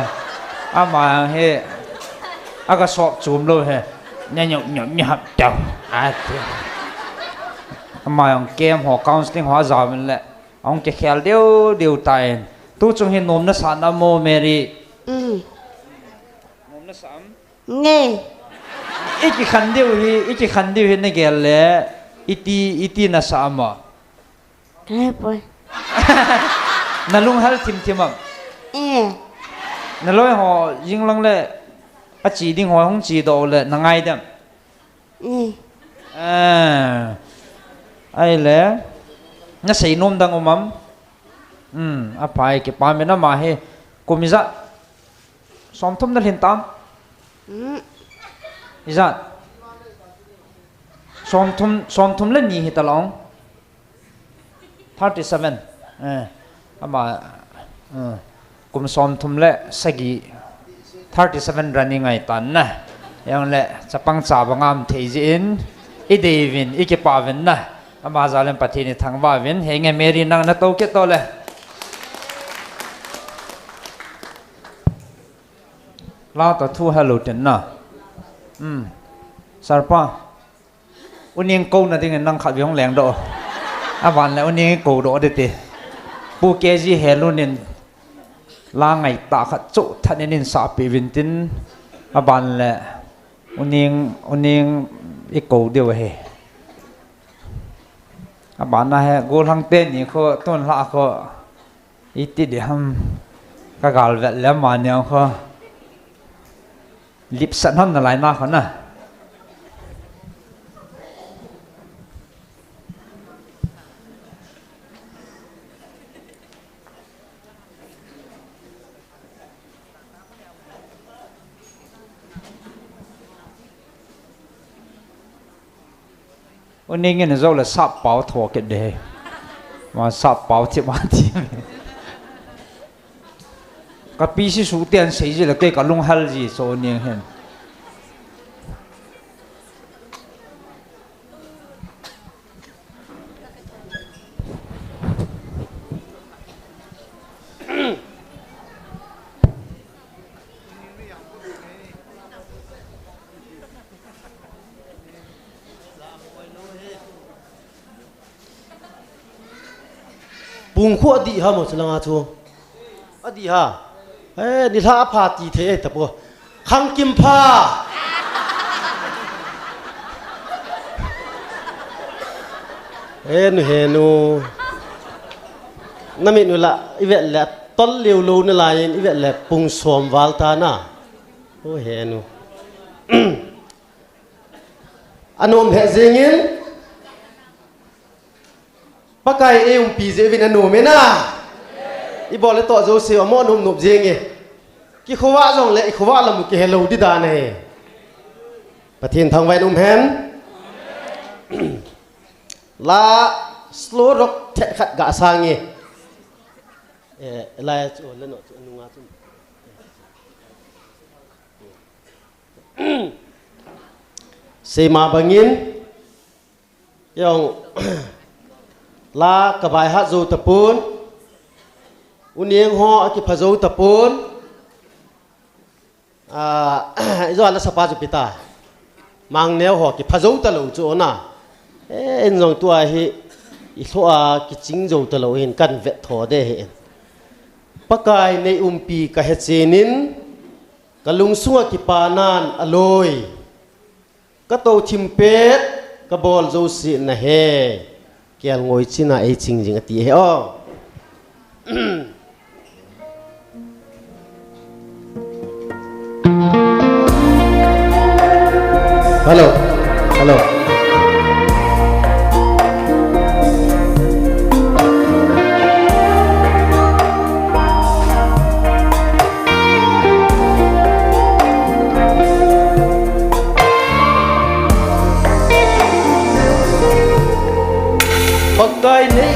[SPEAKER 1] อามาเฮ้อากาศจุ่มเลยเฮ้เนี่ยหยับเจ้าอาทำไมองเกมหัวกาวส์ติ้งหัวจามันแหละองจะแค่เดียวตายตู้จงเห็นนมนัสานโมเมรีนมนัสาม
[SPEAKER 6] nghe
[SPEAKER 1] อีกขันเดียวเห็นในแกลเลยอีตีนัสามอ่ะ
[SPEAKER 6] cái bôi
[SPEAKER 1] นั่นลุงฮัลทิมอ่ะ นั่นเลยหัวยิงลังเลยอาจีดิ้งหัวของจีโดเลยนั่งไงเด้อไอ้เล่นั่นใส่นมดังอมัมอาภัยเก็บปานเป็นน้ำมาให้กุมิจัดสอมทุ่มนั่นเห็นตามอิจัดสอมทุ่มเล่นยี่หิตะลอง37อามากุมสอมทุ่มเล่สกี37 running ไงตันนะยังเล่จะปังจ่าบังอามเทจินอีเดวินอีเก็บปาวินนะอามาจะเล่นปฏินิทางว่าวินเฮงเมรีนังนัตโตเกตโตเลยลาตัวทูฮัลโหลเต็นนะสารพัดวันนี้กูน่ะที่เงินนั่งขัดวิห้องแหลงโดอาวันแล้ววันนี้กูโดเด็ดปูเกจิเฮลุนินลาไงตาขัดจุทันนินสาปีวินตินอาวันแล้ววันนี้อีกูเดียวเฮอาวันนะฮะกูทั้งเต้นนี่เขาต้นละเขาอีติดฮัมก็กาลเวลแล้วมาเนี่ยเขาลิปสันนั่นอะไรน่าเขานะ ôn nên nghe nó dâu là sắp bảo thua cái đề mà sắp bảo thiệt mà thiệt cái pi sĩ số tiền xây gì là cái lông hal gì số nên hen
[SPEAKER 7] bùng khu đi ha một lần à chú đi ha ê đi la pha ti thế tập bộ khang kim pha ê nu he nu nãy mình nu là vậy là tol liu lu nu là vậy là bùng xóm val ta na ô he nu anh ôm hệ gì nhiên bác cái em pi dễ vì nó nổ mến à, ít bỏ lại tọt dấu xìu mỏ nôm nộp riêng nghe, cái khâu vạ dòng lệ khâu vạ là một cái hello đi đà này, và thiên thằng vay hén, là slow rock thẹt khát gã sang nghe, lại chỗ lên nọ chỗ nung ngã xem mà bằng nhiên, dòng la ka bai ha zo tapun unieng ho ki phazo tapun zo la sapa ju pita mang neo ho ki phazo ta lo chu na en jong tua hi i thua ki ching zo ta lo hin kan ve tho de he pakai nei umpi ka he chenin kalung sunga ki panan aloi ka to thimpet ka bol zo si na he kêu ngồi trên này chinh chinh tí hết oh hello hello cái này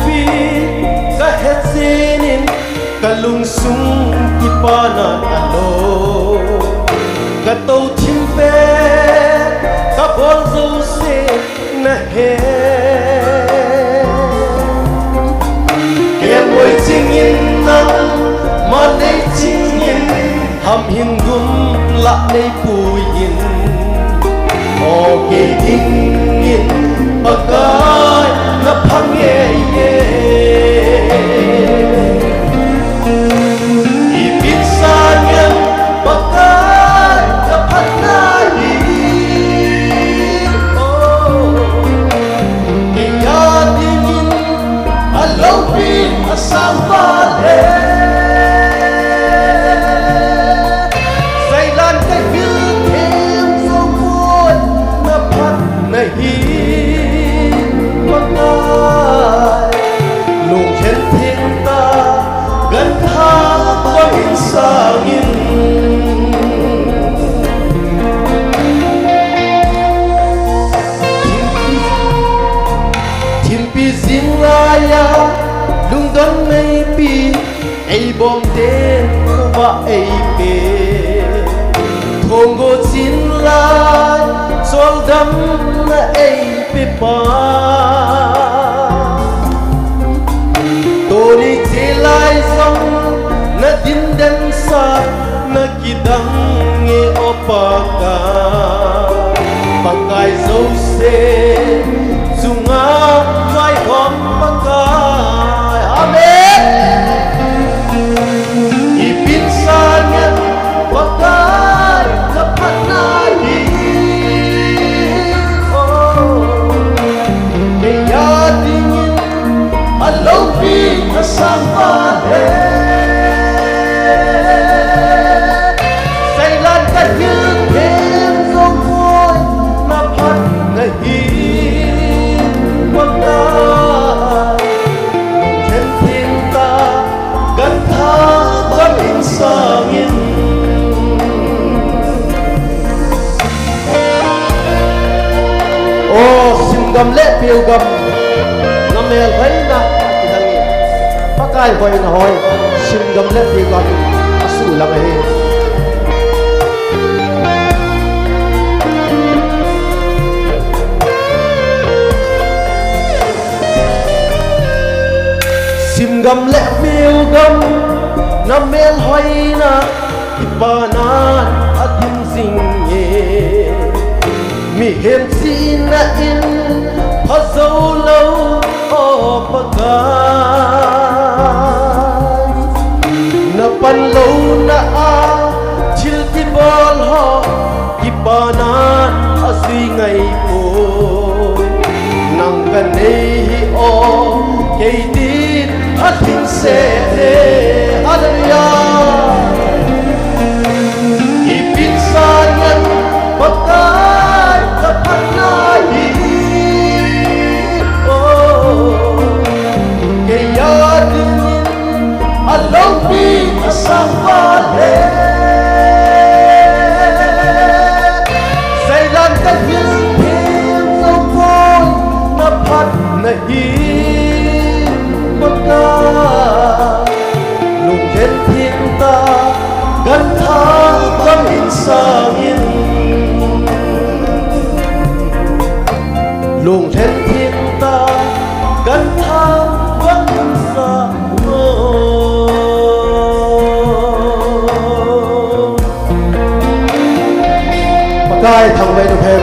[SPEAKER 7] pi cái hết zinin cái lung sung ki pa na alo cái tàu chim pe cái bol zo se na he cái ngồi chinh in nang mà đây chinh in ham hin gum la đây bùi in o cái ding in bagai na phang ye i bin sa nyam bagai na phan na hi oh ki ya ding a lo bin a sam ba le sai lan cái vil thêm so vui na phan na hi lùng trên thiên ta gần tha có in sang in thiên pi zing la ya lùng đón mây pi ai bom tên và ai pe thong go chin la sol dam na ai pe pa Tony Tilai song na dindan sa na kidang nge opaka pakai zose zunga vai hom pakai amen ipin sanya pakai kapanani oh meya dingin alofi sama he say lan cả những thêm dòng vui na phát ngày quăng ta trên thiên ta gần tha vẫn in sang in oh xin gam na mel vai na idangi pakai hoi na hoi sim gam le ti gam asu lang he sim gam le mel gam na mel hoi na ipanan atin sing ye mi hem sin na in hazo lâu o pagai na pan lâu na a chil ti bol ho ipanan asui ngai po nang kan nei hi o kei dit atin se hallelujah ipin sanyan pagai kapanai along me asawale say lan ta hil hil so boy na phat na hi maka lung hen thiên ta gan tha gan in sang in lung hen thiên ta gan tha gan in sang Kai thằng mày được hem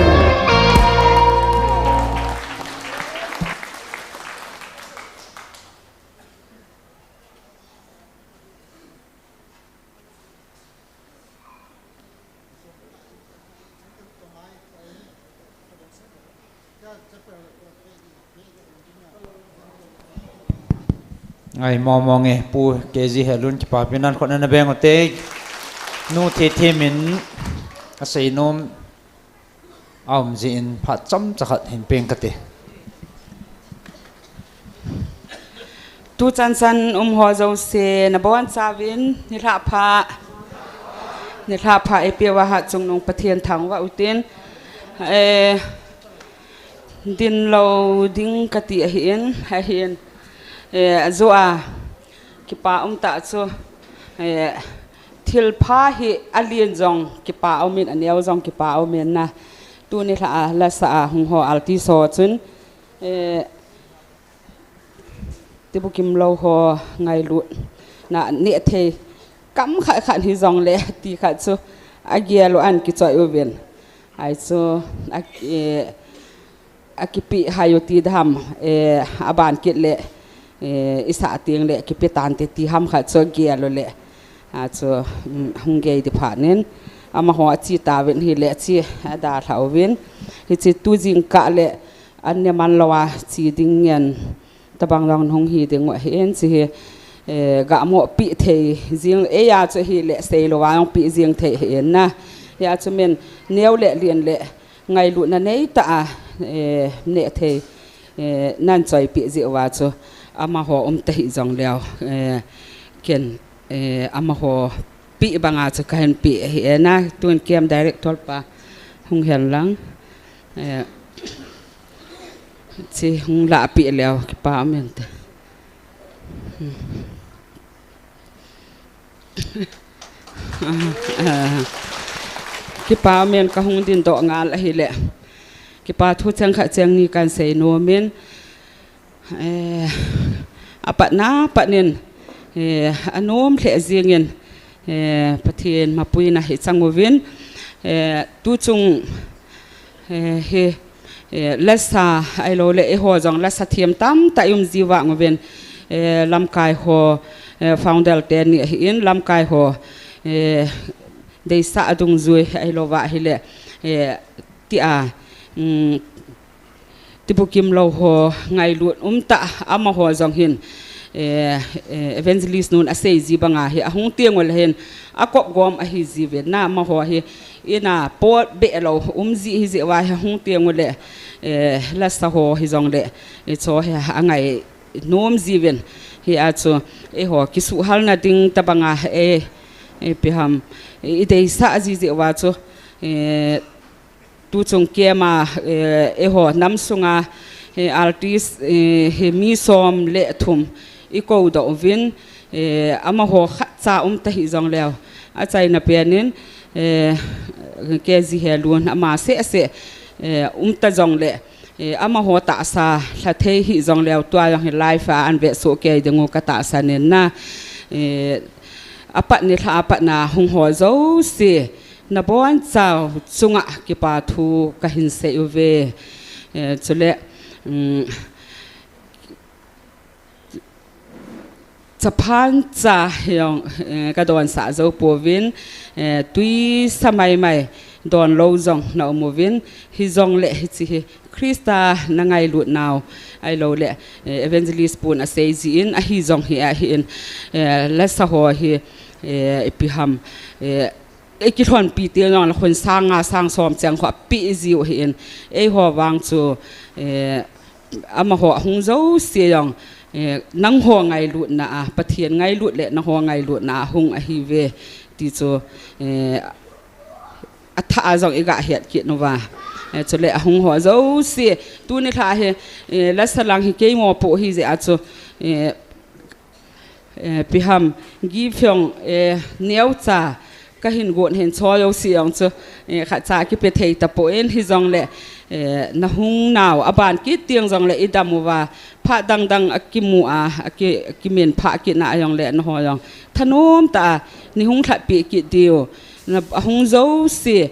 [SPEAKER 1] ngày mò nghe pu cái gì hệ luôn chụp bên nan con anh bèn ở tây nu thế mình xây nôm ông diện phát chấm chắc hình bên cái tây
[SPEAKER 8] tu chan san hoa dâu xe na bawan savin ni la pha epiwa ha chung nong pathian thang wa utin din lo ding kati hian zoa kipa ta chu thil pha hi alien jong kipa min aniao jong kipa min na tu ni la sa hung ho alti so chun tibu kim lo ho ngai lu na ne the kam khan hi jong le ti kha chu agia lo an ki choi uven ai chu akipi hayoti dham aban kit le isa tiang le ki petan te ti ham kha chu gia lo le a chu hungge di phanen ama ho chi ta ven hi le chi da thawin hi chi tu jing ka le an ne man lawa chi ding yan tabang long hong hi ding wa hen chi ga mo pi the jing e ya chu hi le sei lo wa pi jing the hen na ya chu men neu le lien le ngai lu na nei ta ne the nan choi pi ji wa chu ama ho te hi jong leo ken ama ho pi banga chu kan pi he na tun kem director pa hung hen lang chi hung la pi leo ki pa men te ki pa men ka hung din do ngal hi le ki pa thu chang kha chang ni kan sei no men apat na panin anom le zingin pathian mapui na hi changovin tu chung he lasa ailo le ho jong lasa thiam tam ta yum jiwa ngoven lamkai ho founder ten ni in lamkai ho de sa adung zui ailo wa hi le ti a tipukim lo ho ngai lut ta ama ho jong hin evangelist nun asei ji banga hi ahung tiangol hen akop gom a hi ji ve na ma ho hi ina pot be lo ji hi ji wa hung tiangol le la sa ho hi jong le e cho he angai nom ji ven hi a cho e ho ki su hal na ding tabanga e piham e dei sa ji ji wa cho tu chung kema e ho nam sunga he artist he mi som le thum I ko do vin ama ho khat cha ta hi zong leo a chai na pianin ke zi he luôn ama se ta zong le ama ho ta sa la the hi zong leo tua yang he life an ve so ke de ngo ka ta sa nen na apat ni tha apat na hung ho zo si na bon chao chunga ki pa thu ka hin se u ve chule Japan cha yong ka don sa zo povin tui samai mai don lo zong na movin hi zong le hi chi Krista na ngai lut now ai lo le evangelist pun a sei zi in a hi zong hi a hi in la sa ho hi epiham ki thon pi te nong la khon sang nga sang som chang kho pi zi hi in e ho wang chu ama ho hung zo se yong nang ho ngai lut na pathian ngai lut le na ho ngai lut na hung a hi ve ti chu atha zong iga het ki no wa cho le hung ho zo si tu ni tha he la salang hi ke mo po hi ze a chu piham gi fyong neu cha ka hin gon hen cho yo si ong chu kha cha ki pe thei ta po en hi zong le na hung naw aban ki tiang zong le idamu wa pha dang akimu ki men pha ki na yong le na ho yong thanom ta ni hung tha pi ki dio na hung zo si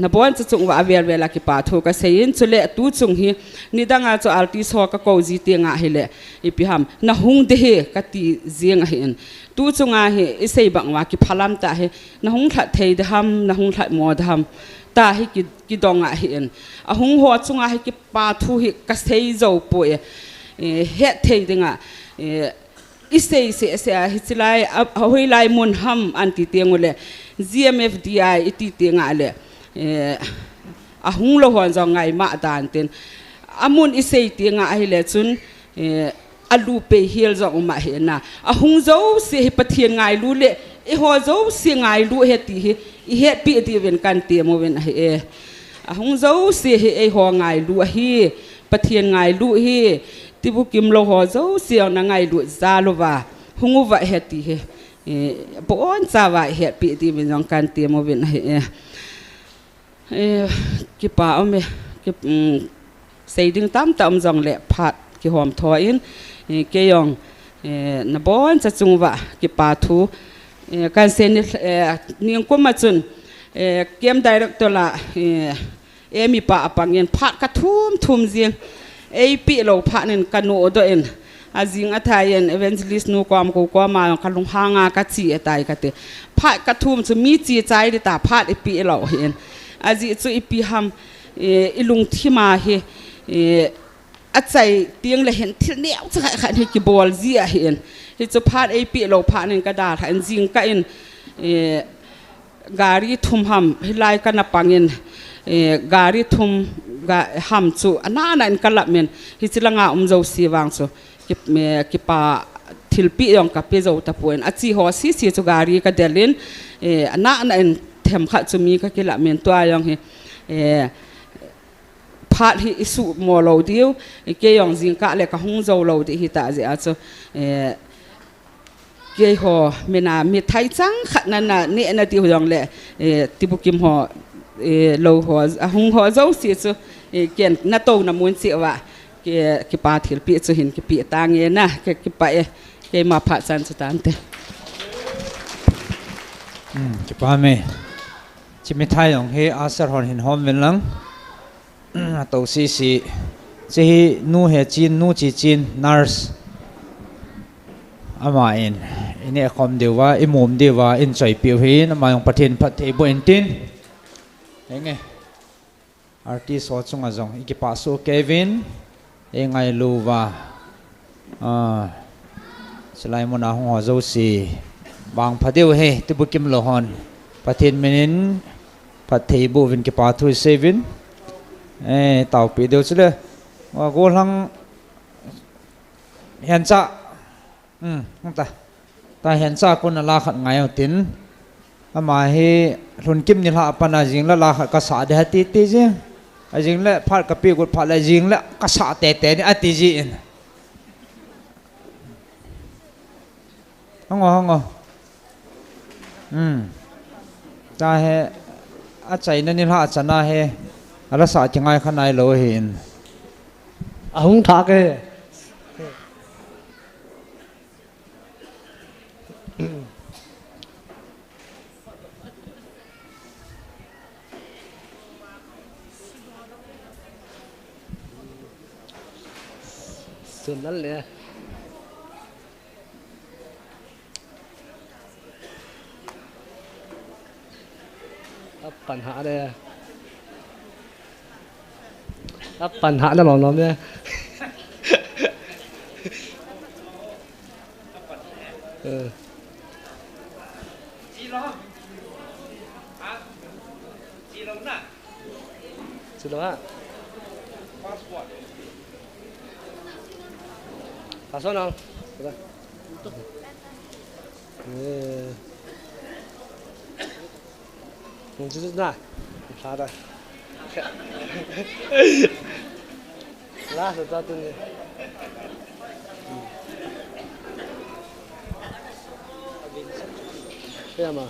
[SPEAKER 8] na bon chu chung wa vel vel ki pa tho ka sein chu le tu chung hi ni danga chu artist ho ka ko ji te nga hi le ipiham na hung de he ka ti zieng a hin tu chunga he isei bang wa ki phalam ta he na hung tha thei de ham na hung tha mo de ham ta hi ki donga hin a hung ho chunga hi ki pa thu hi ka sei zo po he thei de nga isei se hi chilai a hoi lai mun ham anti tengule GMFDI iti tinga le a hung lo hon zong ngai ma dan ten amun isei tinga hi le chun alu pe hil zong ma he na a hung zo se hi pathian ngai lu le e ho zo se ngai lu he ti hi I he pi ti ven kan te mo ven he a hung zo se hi e ho ngai lu hi pathian ngai lu hi ti bu kim lo ho zo se na ngai lu za lo wa hungu wa he ti he bon cha wa he pi ti ven jong kan te mo ven he ki pa ome ki sei ding tam jong le phat ki hom tho in ke yong na bon cha chung wa ki pa thu kan sen ning ko ma chun kem director la emi pa apangin phat ka thum jing ei pi lo phat nen kanu do en azing athayen evangelist nu kwam ko ma ka lung hanga ka chi atai ka te phat ka thum chu mi chi chai ri ta phat e pi lo hen azi chu I pi ham ilung thima he achai tiang le hen thil neu cha khan he ki bol zia hen hi chu phat ei pi lo phat nen ka da than jing ka in gari thum ham hilai ka na pangin gari thum ga ham chu ana in kalamen hi chilanga zo si wang chu ki pa thilpi yong ka pe zo ta poin achi ho si chu gari ka delin ana in them kha chu mi ka kila men to yong he phat hi isu mo lo diu ke yong jing ka le ka hung zo lo di hi ta je a chu ke ho mena mi thai chang khat na ne na ti yong le ti bu kim ho lo ho hung ho zo si chu ken na to na mun si wa ke pa thil pi chu hin ke pi ta nge na ke pa ke ma pha chan chu tan te
[SPEAKER 1] ke pa me chi mi thai yong he asar hon hin hom ven lang to si chi nu he chin nu chi chin nurse ama in ine khom dewa imum dewa in choi piu hi na ma yong pathin phat thei bo en tin enge artist ho chunga jong iki pa so Kevin engai luwa selai mona hong ho zo si bang phadeu he tibu kim lo hon pathin menin pathei bo vin ki pa thu sevin tau pi deu chule wa go lang hen cha ta hen cha kun la khat ngai tin ama he lun kim ni la pana jing la khat ka sa de ti je jing le phat ka pi gut phat le jing le ka sa te te ni ati ji in hango ta he a chai na ni la chana he ala sa chingai khanai lo hin
[SPEAKER 5] hung thả cái sườn nắn lẹปัญหาเลยปัญหาน่ะหลอนๆเนี่ยจีลองน่ะจีลองอ่ะพาสปอร์ตน้อง你这是那，啥的？那是咋的呢？这样吗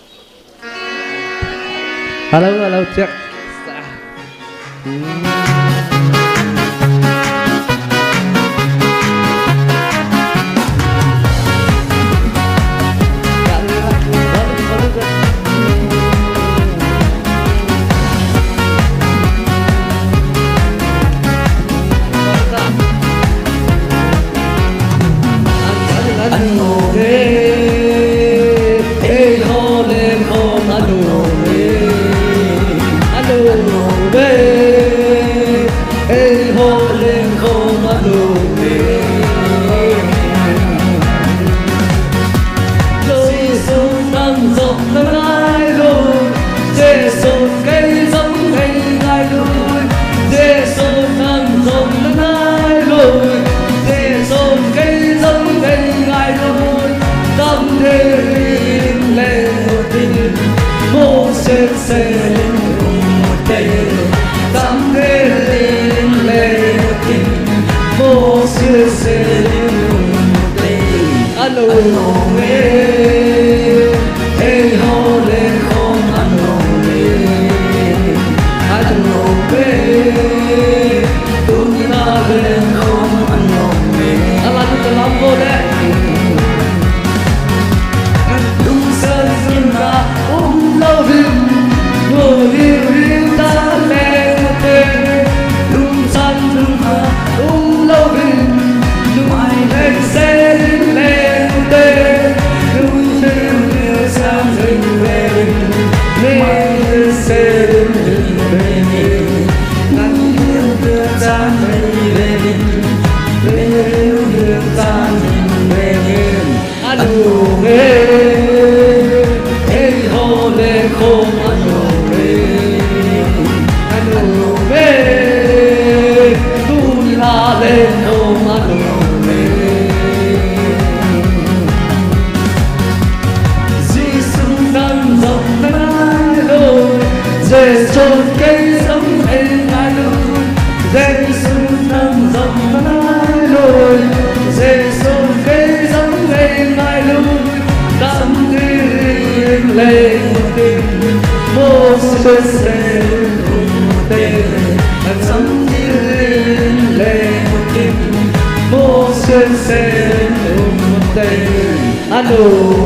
[SPEAKER 5] ？Hello， Jack。Hãy subscribe cho kênh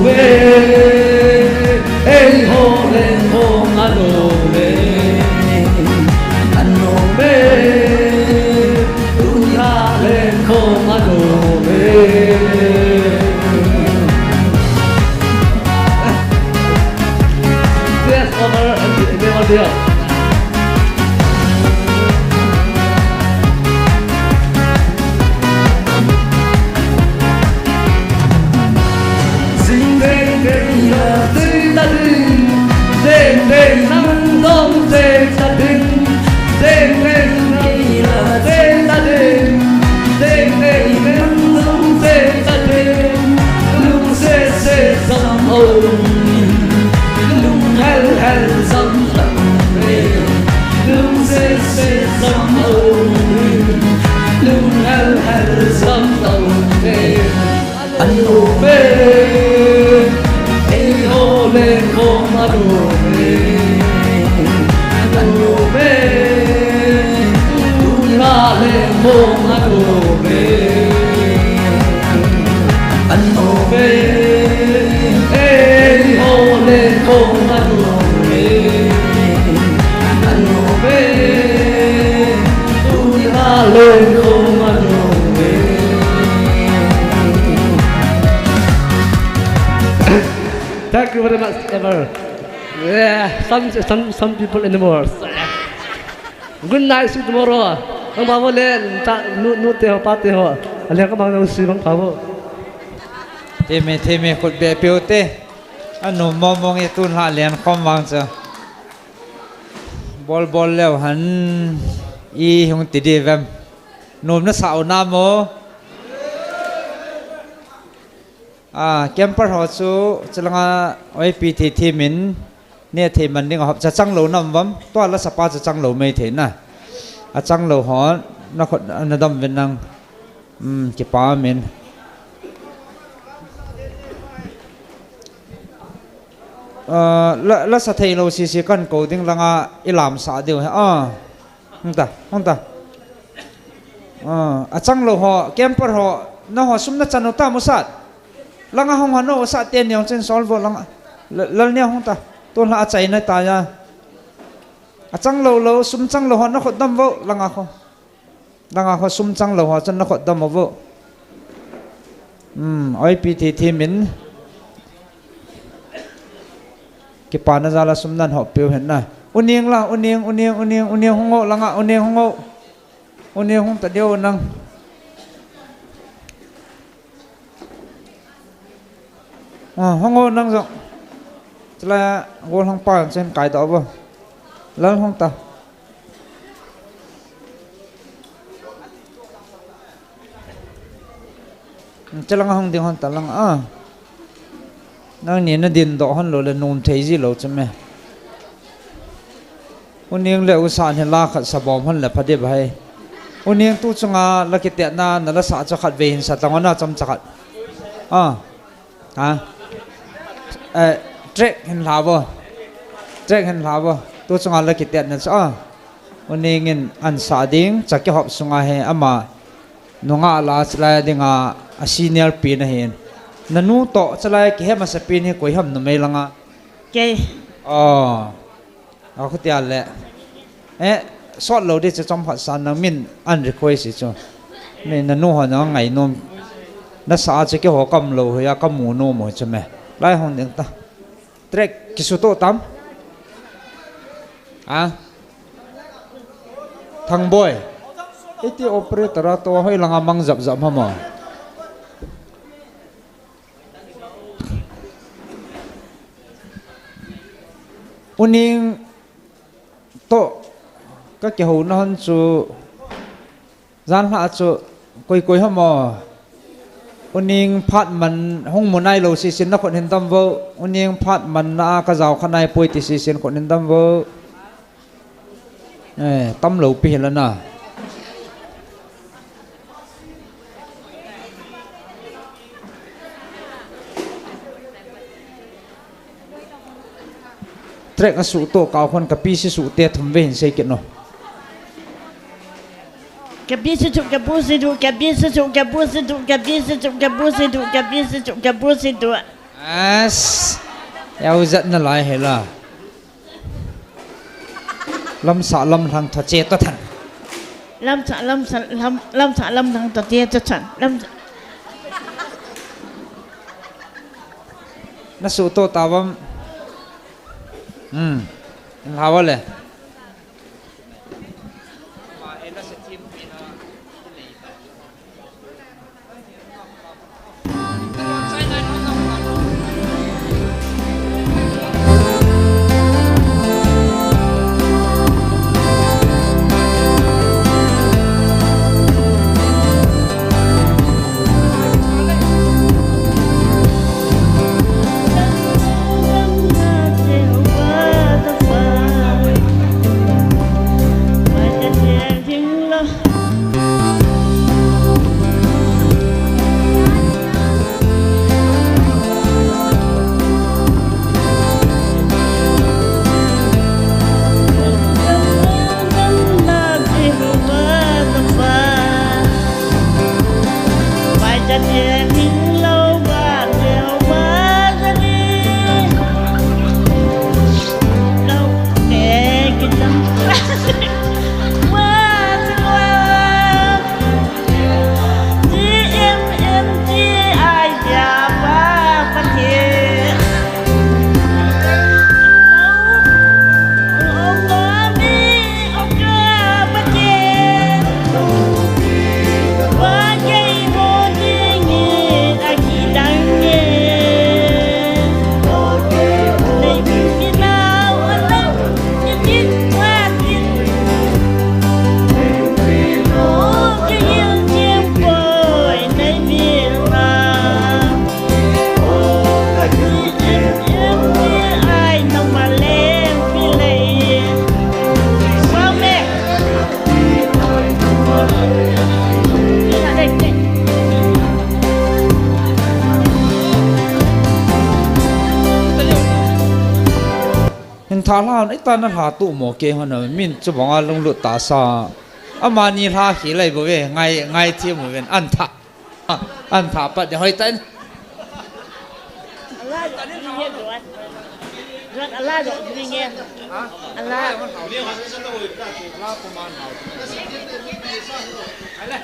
[SPEAKER 5] Ghiền Mì Gõ để không bỏ lỡ adume adume dunia le mong adume adume ho le mong adume adume dunia le mong adume. Thank you very much, ever. Yeah, some people in the world. Good night, see you tomorrow. Ang bawo len, nu te ho pate ho. Ale ka mang si bang bawo.
[SPEAKER 1] Teme kut be peute anu momong itun ha lian khom wang cha bol lew han i hung ti di vem nom na sao na mo camper ho chu chalanga oi pt thimin ne thiman ding hop cha chang lo nam wam to la sapa cha chang lo mai the na a chang lo ho na khot na dam ven nang ki pa min la sa thei lo si kan ko ding langa ilam sa deu ha hong ta a chang lo ho camper ho na ho sum na chanu ta musat langa hong hano sa ten yang chen solve langa lal ne hong ta ton la chai na ta ya a chang lo sum chang lo ho na khot dam vo langa kho sum chang lo ho chan na khot dam vo oi pt thimin ki pa na zala sumnan ho pe hen na uning hongo langa uning hong ta deu nang hongo nang zo tla gol hong pa chen kai do bo lal hong ta chalang hong ding hong ta lang nang ni na din do hon lo le nom thei ji lo chame uning le usan he la khat sabom hon le phade bhai uning tu chunga lakite na la sa cha khat ve hin sa tangona cham cha khat trek hin labo tu chunga lakite na cha uning in an sa ding cha ki hop sunga he ama nunga la chla dinga a senior pi na hin nanu to chalai ki hema sapin he koi ham no mai langa
[SPEAKER 6] Ke
[SPEAKER 1] a khutia le short lo de chom phat san na min an request chu me nanu ho na ngai nom na sa che ke ho kam lo ya kam mu no mo chame lai hon ding ta trek ki su to tam thang boy iti operator to hoi langa mang zap ma mo uning to các cái hồ non chu gian hạ chu koi hamo uning phat man hong monai lo si sin na khon hin tam vo uning phat man na ka jaw khanai poi ti si sin khon hin tam vo tam lo pi la na trek asu to ka khon ka pi si su te thum ve hin sei ke no
[SPEAKER 6] cabeça do
[SPEAKER 1] as yau zat na lai hela lam sa lam thang tha che ta than
[SPEAKER 6] lam sa lam thang ta tia cha chan lam
[SPEAKER 1] na su to tawam hawale ทาลาไอ้ตอนนั้นหาตู้หมอเกหันน่ะมินจะบอกว่าลงหลุดตาซาอามานีลาขี้ไรบ่เว้ไงเที่ยวบ่เว้อันทาปัดเดี๋ยวให้เต้น
[SPEAKER 6] Allah dok ni nghe tuan. Tuan Allah dok ni nghe. Allah.
[SPEAKER 1] มันเขาเรียกว่าฉันต้องไปกราบลาประมาณเขาไปเลย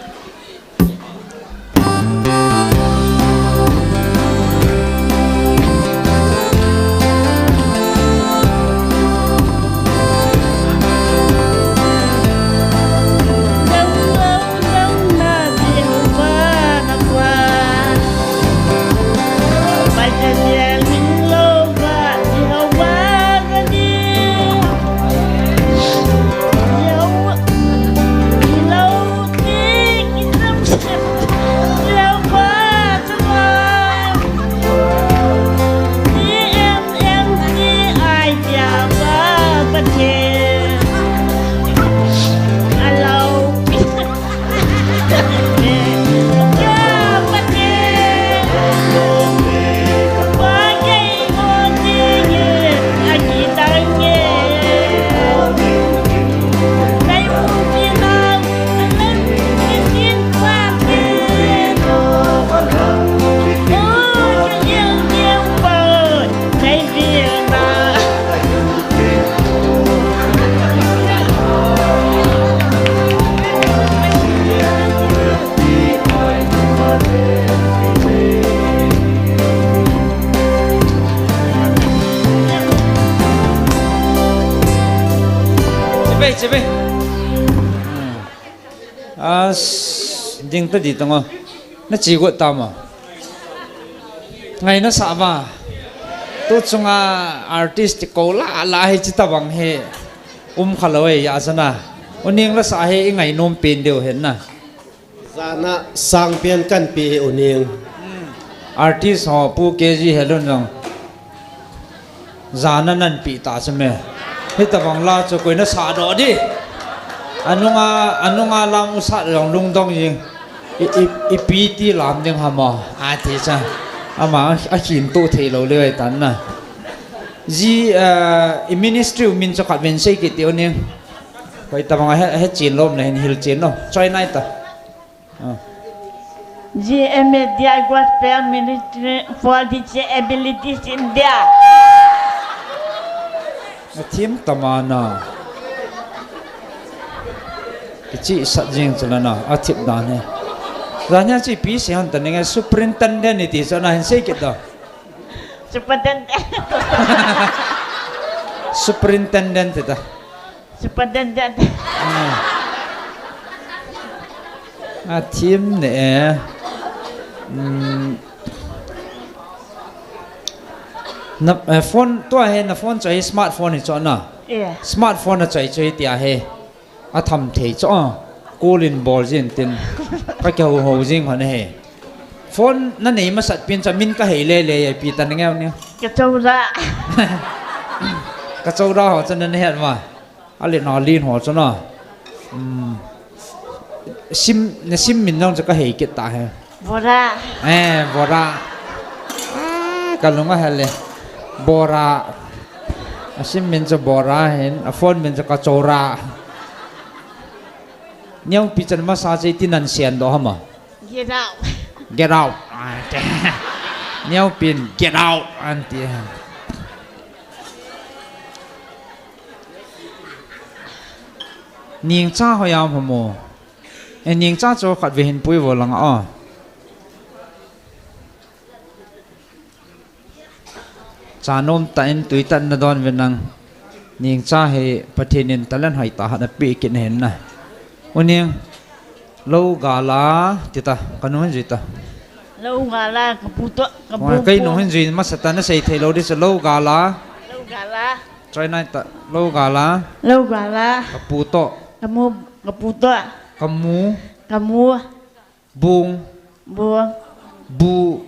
[SPEAKER 1] Cepe, ding tadi tengok, na cigot tama, ngai na sama, tu cunga artis tikola lahi cita bang he, khalawai ya sana, uning la sahe ngai nom pen deu hen na,
[SPEAKER 7] Zana sang pian kan pi uning,
[SPEAKER 1] artis ho pu keji helon lang, zana nan pi ta seme. Hita bang la cho koi na sa do di anu nga lam usat long lung dong yin i pi ti lam ding hama a ti cha ama a hin tu thei lo le tan na ji i ministry min cho khat men sei ki ti oning koi ta bang he chin lom na hin hil chin no choi nai ta
[SPEAKER 6] GM Media Gospel Ministry for Disabilities India.
[SPEAKER 1] Tim tamana kichi sajing chalana athip dane ranya chi pi se han taninga superintendent ni ti sana hin sei kita superintendent ta
[SPEAKER 6] Superintendent.
[SPEAKER 1] a tim ne na phone to he na phone choi smartphone ni chona
[SPEAKER 6] Yeah.
[SPEAKER 1] smartphone na choi choi tia he a tham thei cho callin ball jin tin ka ka ho jing han he phone na nei ma sat pin cha min ka he le le pi tan ngeu ni
[SPEAKER 6] Cái châu ra.
[SPEAKER 1] ka chou ra ho chan ne he ma ale na lin ho chona sim min nong cha ka he ki ta he
[SPEAKER 6] Bora.
[SPEAKER 1] bora ka lunga hele bora asim min cha bora hen a phone min cha ka chora nyong pi chan ma sa chei tin an sian do hama
[SPEAKER 6] Get out.
[SPEAKER 1] get out nhau pin get out anh tia niềng cha hồi am hầm mồ niềng cha cho khát về hình bùi vô lăng à cha nôm tain tui tan na don ven nang niềng cha he pathinin talan hai ta hana pi kin hen na uniang lâu gala tita kanun jita
[SPEAKER 6] lâu gala kaputo
[SPEAKER 1] cái nông hình gì mà sát nó xây thay lâu đi sẽ lâu gala
[SPEAKER 6] lâu gala
[SPEAKER 1] try này ta lâu gala kaputo kamu bung bu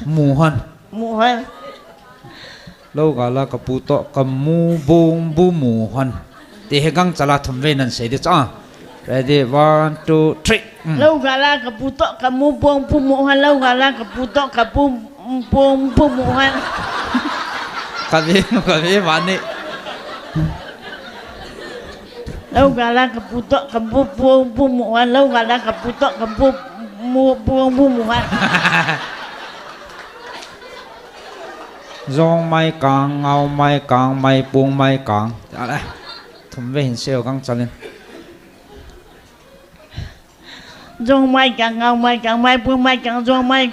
[SPEAKER 1] muhan lâu gala kaputo kamu bung bu muhan thì hegang chala thum ve nan sei de cha ready 1 2 3
[SPEAKER 6] lâu gala kaputo kamu bung bu muhan lâu gala kaputo kamu bung bu muhan
[SPEAKER 1] kabe mane
[SPEAKER 6] lâu gala kaputo kamu bung bu muhan lâu gala kaputo kamu bung bu muhan
[SPEAKER 1] rong mai càng ngao mai càng mai buông mai càng à đây thum ve hin seo gang chalin
[SPEAKER 6] rong mai càng ngao mai càng mai buông mai càng rong mai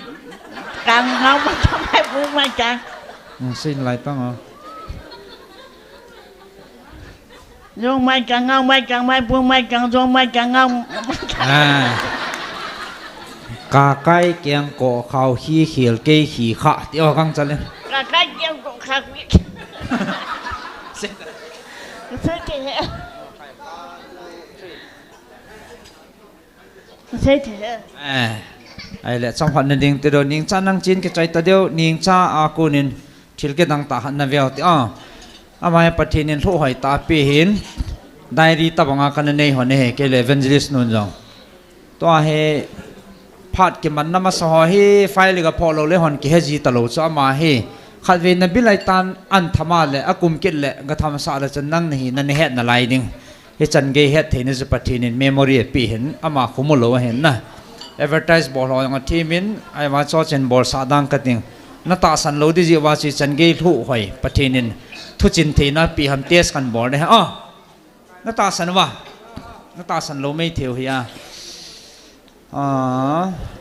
[SPEAKER 6] càng ngao mai càng mai buông mai càng
[SPEAKER 1] xin lại tăng à
[SPEAKER 6] rong mai càng ngao mai càng mai buông mai càng rong mai càng ngao
[SPEAKER 1] cả cái kiang cổ khao hi khiel ke hi kha tiêu gang chalin
[SPEAKER 6] cả cái kiang cổ khao hi thế
[SPEAKER 1] ai lẽ trong phần nên từ đầu niềng cha năng chín cái trái ta điêu niềng cha à cô nên thiếu cái đăng ta hẳn là vẹo thì mai bắt thì nên thu hỏi ta bị hin diary ta bằng cái này họ này cái evangelist luôn rồi to he phát cái mình nằm sau he file cái follow lấy hòn cái gì ta lâu cho mà he khát về nên biết lại tan ăn tham à lẽ akum kết lẽ cái tham sa là chân năng này nên hết là lại đinh he chân gây hết thì nên sẽ bắt thì nên memory bị hin ama không một lâu hin na advertise bol ho yang teamin ai ma cho chen bol sa dang ka ting na ta san lo di ji wa chi chan ge thu hoi pathinin thu chin the na pi ham test kan bol ne ha na ta san wa na ta san lo mai theu hi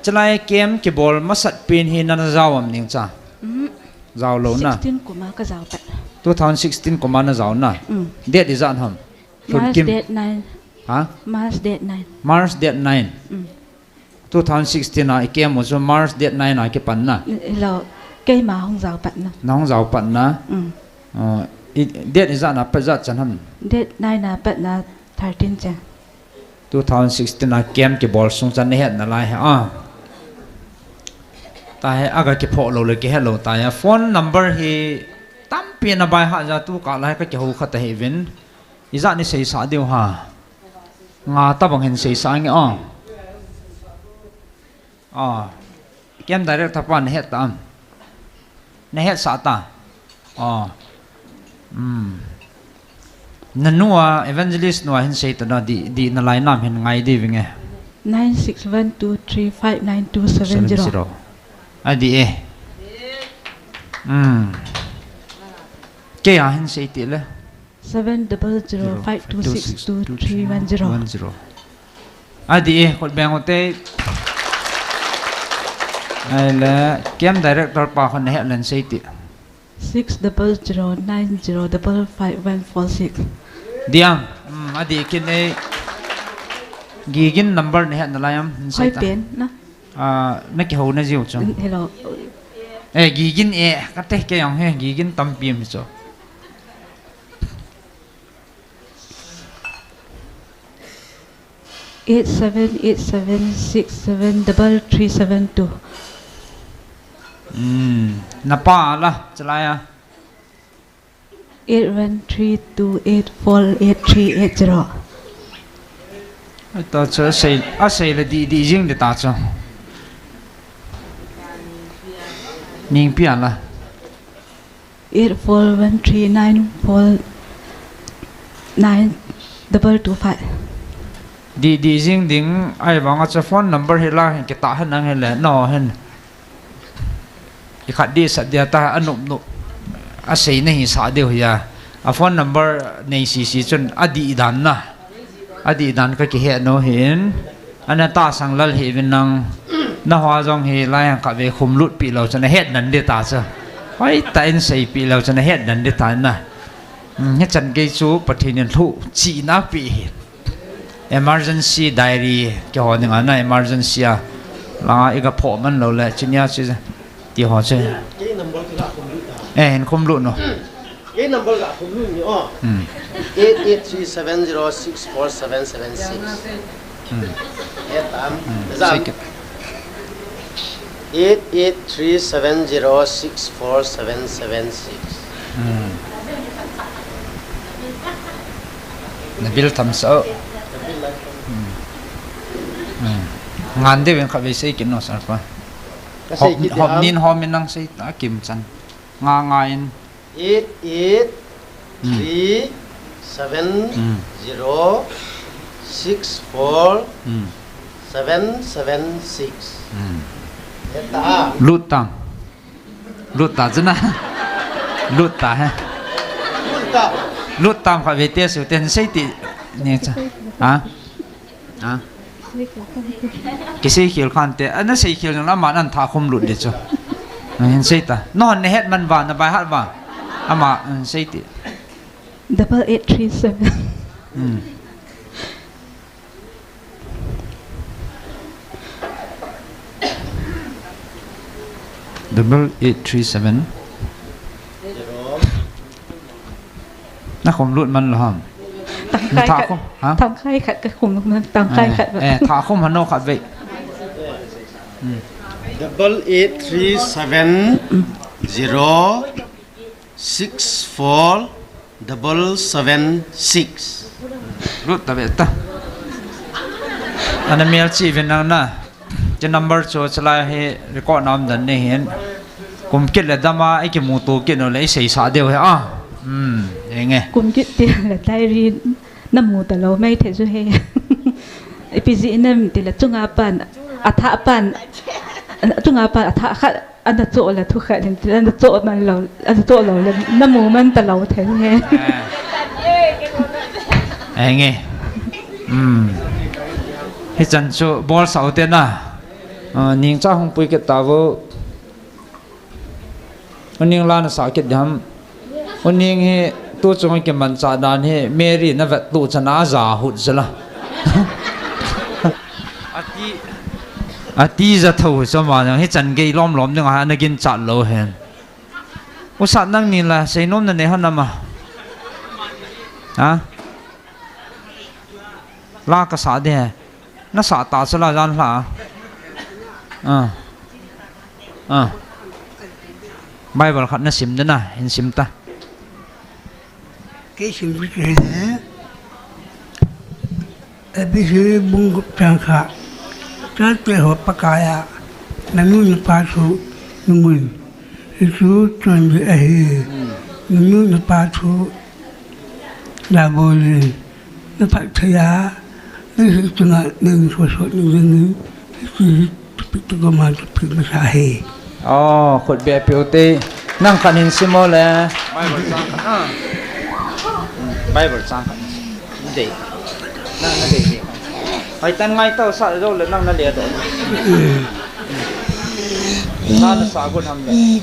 [SPEAKER 1] chalai kem ki bol ma sat pin hi na zaw am ning cha zaw lo na
[SPEAKER 9] 16 của má cái rào bẹt
[SPEAKER 1] 2016 ko ma na zaw na date is an ham
[SPEAKER 9] Mars date 9
[SPEAKER 1] ha
[SPEAKER 9] Mars date 9
[SPEAKER 1] Mars date 9 2016 na ikem mo so Mars date 9 na ke pan na
[SPEAKER 9] là cây mà không rào bẹt nào
[SPEAKER 1] nong zaw pan na date is an pa za chan ham
[SPEAKER 9] date 9 là bẹt là 13 cha
[SPEAKER 1] 2016 na kem ke bol sung chan ne het na lai ha ta he aga ke pho lo le ke hello ta ya phone number hi tam pi na bai ha za tu ka lai ka ke ho kha ta he vin iza ni sei sa deu ha nga ta bang hen sei sa nge kem direct tapan het tam ne het sa ta nanua evangelist no hin sei ta na di na lai nam hen ngai di vinge
[SPEAKER 9] 9612359270
[SPEAKER 1] adi ke ya hin sei ti le
[SPEAKER 9] 7005262310
[SPEAKER 1] adi khot bang ote ai la kem director pa khon he lan sei ti
[SPEAKER 9] 6009055146
[SPEAKER 1] diang adi kin e gigin number ne na layam
[SPEAKER 9] hơi biến nó
[SPEAKER 1] na ke ho na jiu chang
[SPEAKER 9] hello
[SPEAKER 1] gigin ka te ke yang he gigin tam pim so
[SPEAKER 9] 8787673372
[SPEAKER 1] napa la chalaya
[SPEAKER 9] 8132848380
[SPEAKER 1] ta cha sei la di jing de ta cha ning pian la
[SPEAKER 9] 8413949225
[SPEAKER 1] di jing ding ai bang a phone number hela hen ke ta han ang hele no hen ikhat di sa dia ta anup nu a sei nei sa de ya a phone number nei si chun adi dan ka ki he no hin ana ta sang lal he vin nang na hwa jong he lai ka ve khum lut pi lo chana het nan de ta cha hoi ta in sei pi lo chana het nan de ta na he chan ge chu pathin thu chi na pi emergency diary ke ho ning ana emergency a la ega pho man lo le chinya chi ti ho che
[SPEAKER 7] cái number cái khum lut
[SPEAKER 1] hen khum lut no
[SPEAKER 7] cái number cái khum lut ni oh 8837064776 ya tam zam 8837064776
[SPEAKER 1] nabil tham so ngan de wen kha ve sei kin no sar pa hop nin hom min nang sei ta kim chan nga in
[SPEAKER 7] 8837064776
[SPEAKER 1] lut ta chana lut ta ha lut tam kha ve te su ten sei ti ne cha ha kisi khil khan te ana sei khil na man an tha khum lut de chu hen sei ta non ne het man wa na bai hat wa ama sei ti
[SPEAKER 9] 8837
[SPEAKER 1] 8837 na khum lut man lo ham
[SPEAKER 9] tăng khai khát cái khủng nó tăng khai khát vậy
[SPEAKER 1] thả không hẳn đâu khát vậy
[SPEAKER 7] 8837064776
[SPEAKER 1] rút ta vậy ta anh mail chỉ về nào na cái number cho lại he record nam đàn này hiện cũng kết là dama ấy cái mô tô kết nó lấy xây xả đều ha nghe
[SPEAKER 9] cũng kết tiền là diary năm mùa tờ lâu mấy thế rồi he bây giờ năm thì là trung áp ban thả ban trung áp ban thả khát anh đã chỗ là thu khát thì anh đã chỗ mà lâu anh chỗ lâu là năm mùa mình tờ lâu thế rồi
[SPEAKER 1] he nghe hết chân số ball sáu tiền à nhìn cha không bùi cái tàu nhìn lan là sáu cái đam nhìn he tu trong cái mình trả đàn he Mary nó vật tu chân á giả hụt rồi là tí ra thầu cho mà hết chân cái lom lom nhưng mà anh kinh chặt lâu hen ô sát năng nhìn là xây nôm này hơn mà la cái啥的nó啥打出来让啥Bible khát nó sim đó nè hình sim ta
[SPEAKER 10] cái sự việc này bây giờ bung gục trang khát cái tuổi họ bắt cái à nằm nuôi ba số mình số chuẩn bị ấy nuôi ba số là bồi nó phải thấy á nó sẽ chừng là đừng số những cái chỉ có mà chụp mà sai
[SPEAKER 1] khốt bè biểu tê năng khăn hình sim mô là Bible sang khăn để năng nó để hay tan ngay tao sợ rồi là năng nó để đó nó sợ con hầm đấy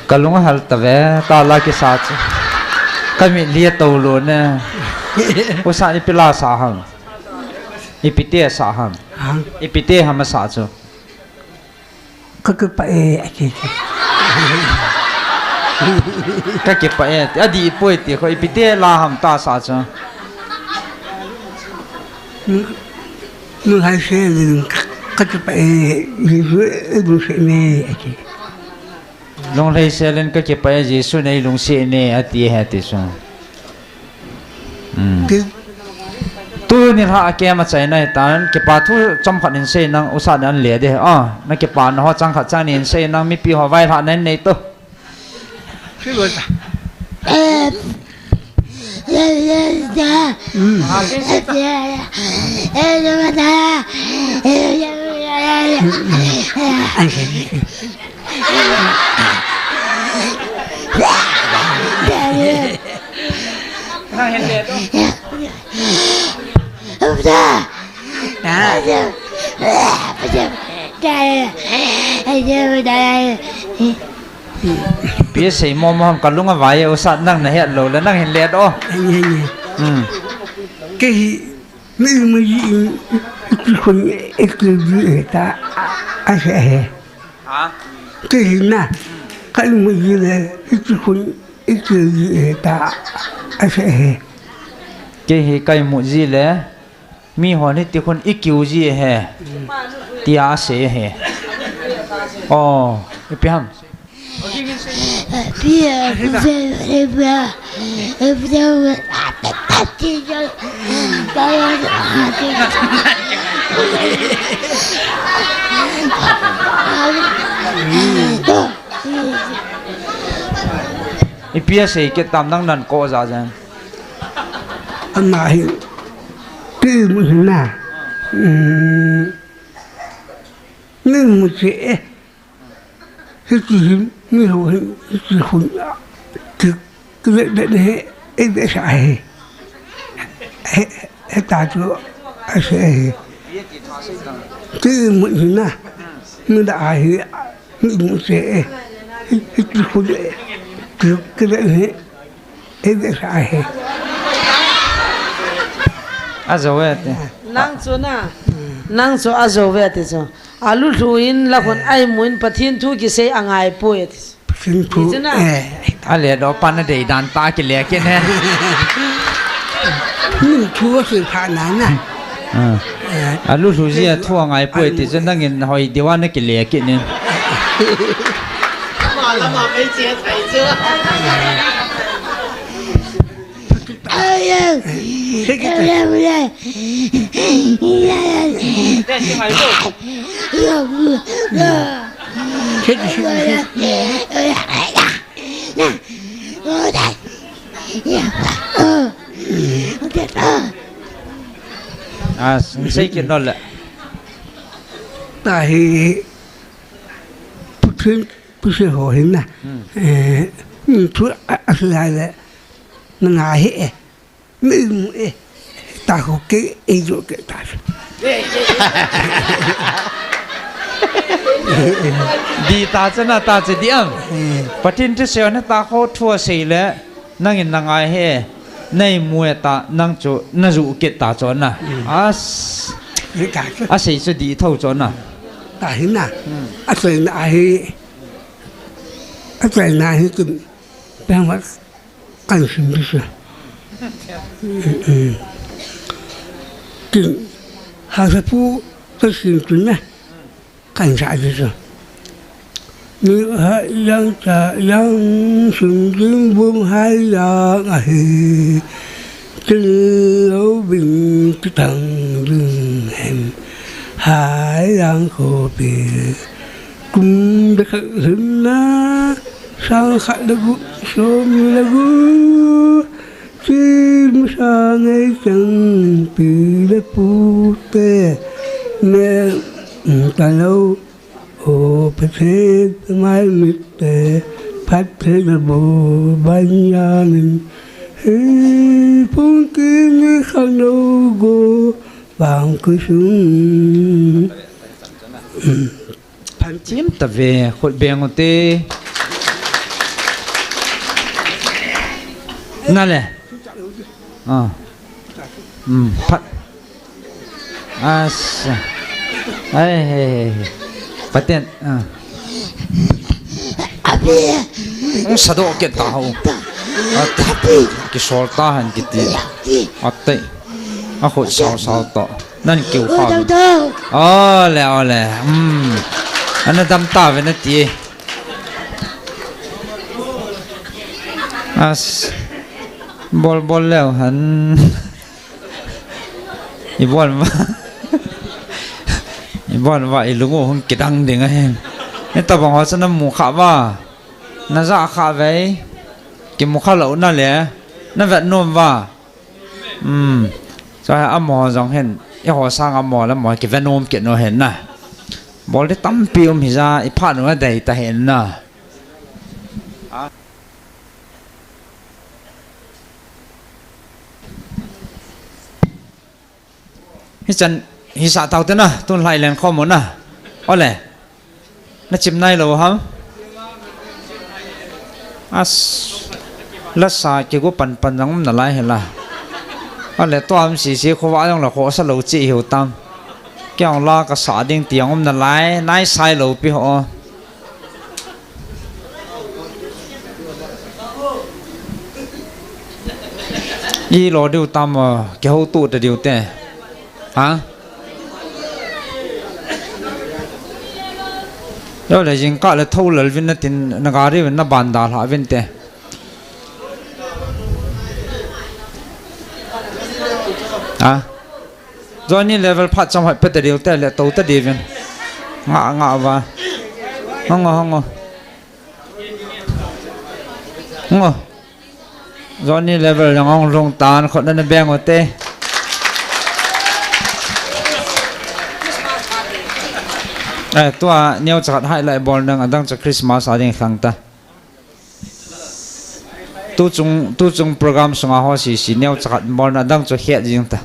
[SPEAKER 1] Kalung hal tave ta la ke sa chu kami lia to lo na usa ni pila sa ham ipite sa ham ipite ham sa chu
[SPEAKER 10] Có cái bậy chị
[SPEAKER 1] ka ke pa e adi poi ti ko ipite la ham ta sa chu
[SPEAKER 10] Nó hay xe thì có cái bậy gì với bố sẽ nè chị
[SPEAKER 1] long lei se len ka ke pa e jesu nei lung se ne ati ha ti so tu ni ha ke ma chai nai tan ke pa thu chom khat in se nang usa nan le de na ke pa no chang khat chang in se nang mi pi ho vai tha nan nei to
[SPEAKER 10] Cái rồi anh
[SPEAKER 1] bia sei mo mo kan lunga vai usa nang na he lo la nang hin le do
[SPEAKER 10] cái mình mới cái con cái gì ta anh sẽ cái gì nè cái mình gì là cái con cái gì ta anh sẽ
[SPEAKER 1] ke hi kai mu ji le mi ho ni ti khon ikyu ji he tia se he ipiam ipia se ke tam nang nan ko za jan
[SPEAKER 10] anh nói cái mình là nhưng mà sẽ cái gì nhiều cái khủng thực cái việc đấy em đã sai hết ta chưa anh sẽ cái mình là mình đã mình sẽ cái khủng cái đấy em đã sai
[SPEAKER 1] azawet
[SPEAKER 2] nang cho azawet cho alu thuin la khon ai muin pathin thu ki se angai poet
[SPEAKER 10] Xin phụ
[SPEAKER 1] ale do pan de dan ta ki le ke ne
[SPEAKER 10] nhưng thua sự phản án này
[SPEAKER 1] alu thu ji thu ngai poi ti chen nang in hoi diwan ki le ke ne
[SPEAKER 7] mà mấy chia thầy chưa
[SPEAKER 1] sei ke no le
[SPEAKER 10] tại不是好人呐，出来了，那哪些，没大伙给就给打去。
[SPEAKER 1] di ta chana ta che diam patin te se na ta kho thua sei le nang in nangai he nei mue ta nang chu na zu ke ta chon na a sei chu di thau chon na
[SPEAKER 10] ta hin na a sei na hi kun bang wat kan sim bi sa tin ha sa pu ta sim kun na kan sa bi sa ni ha yang cha yang sun jin bum hai ya ai tin lâu bình thằng rừng hẹn hải đang khổ bề cùng đã khẩn hứng na sang khát đã gục sớm là gu chim sang ấy chẳng bị đã pu tê mẹ ta lâu ô phát thế mai mít tê phát thế là bộ ban nhà mình phong kín như khăn đâu go vàng cứ xuống
[SPEAKER 1] chiếm ta về khôi bèn một tê nè lệ phát ai phát tiền ông sao đó kiện tao cái sổ ta hành cái gì tệ khôi sao to nên kiểu khó lẹ anh nó đâm ta về nó tì bol leo hắn bol vậy lúc ngủ không kỹ đăng đến ngay nên tao bảo họ sẽ nằm mù khá va nó ra khá vậy cái mù khá lẩu nó lẽ nó vẹn nôm va cho anh mò dòng hèn cái họ sang anh mò là mò cái vẹn nôm kiện nó hèn nè bol để tắm pium thì ra ít phát nữa đầy ta hèn nè hi chân hi sa tao thế na tuần lại lên kho món na ô lẽ nó chìm nay rồi hả lát sa chỉ có pan giống nó lại hay là ô lẽ tôi am xì khó vã trong là khó sát lầu chị hiểu tâm cái ông lo cái sa điên tiếng ông nó lại nãy sai lầu bị họ y lo điều tâm cái hậu tụ để điều tệ hả? Đó là những cái là thâu lợn viên nó tin nó gà đi viên nó bàn đào họ viên tệ. À, do như level phát trong họ bắt đầu tệ là tàu tệ đi viên ngã và không do như level là ngon rong tàn khỏi nó bèn một tệ. Tua nhiều chắc hai lại bol đang đang cho Christmas ở đây khang ta tu chung program sung hoa si nhiều chắc bol đang cho hiện riêng ta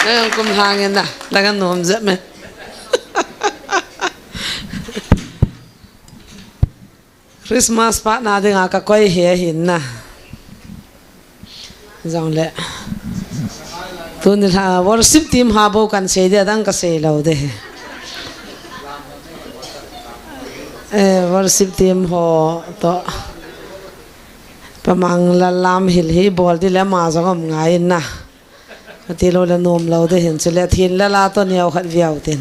[SPEAKER 2] đây cũng hàng nhân da đang ăn nôm dễ mẹ Christmas part na đừng cả coi hè hin na dòng lệ tôi nên là worship team hà bầu cần xây để đang có xây lâu đấy worship team họ to pamang la lam hil hi bol đi làm mà giống ngay na thì lâu là nôm lâu đấy hiện sẽ là thiên la to nhiều khát vẹo tiền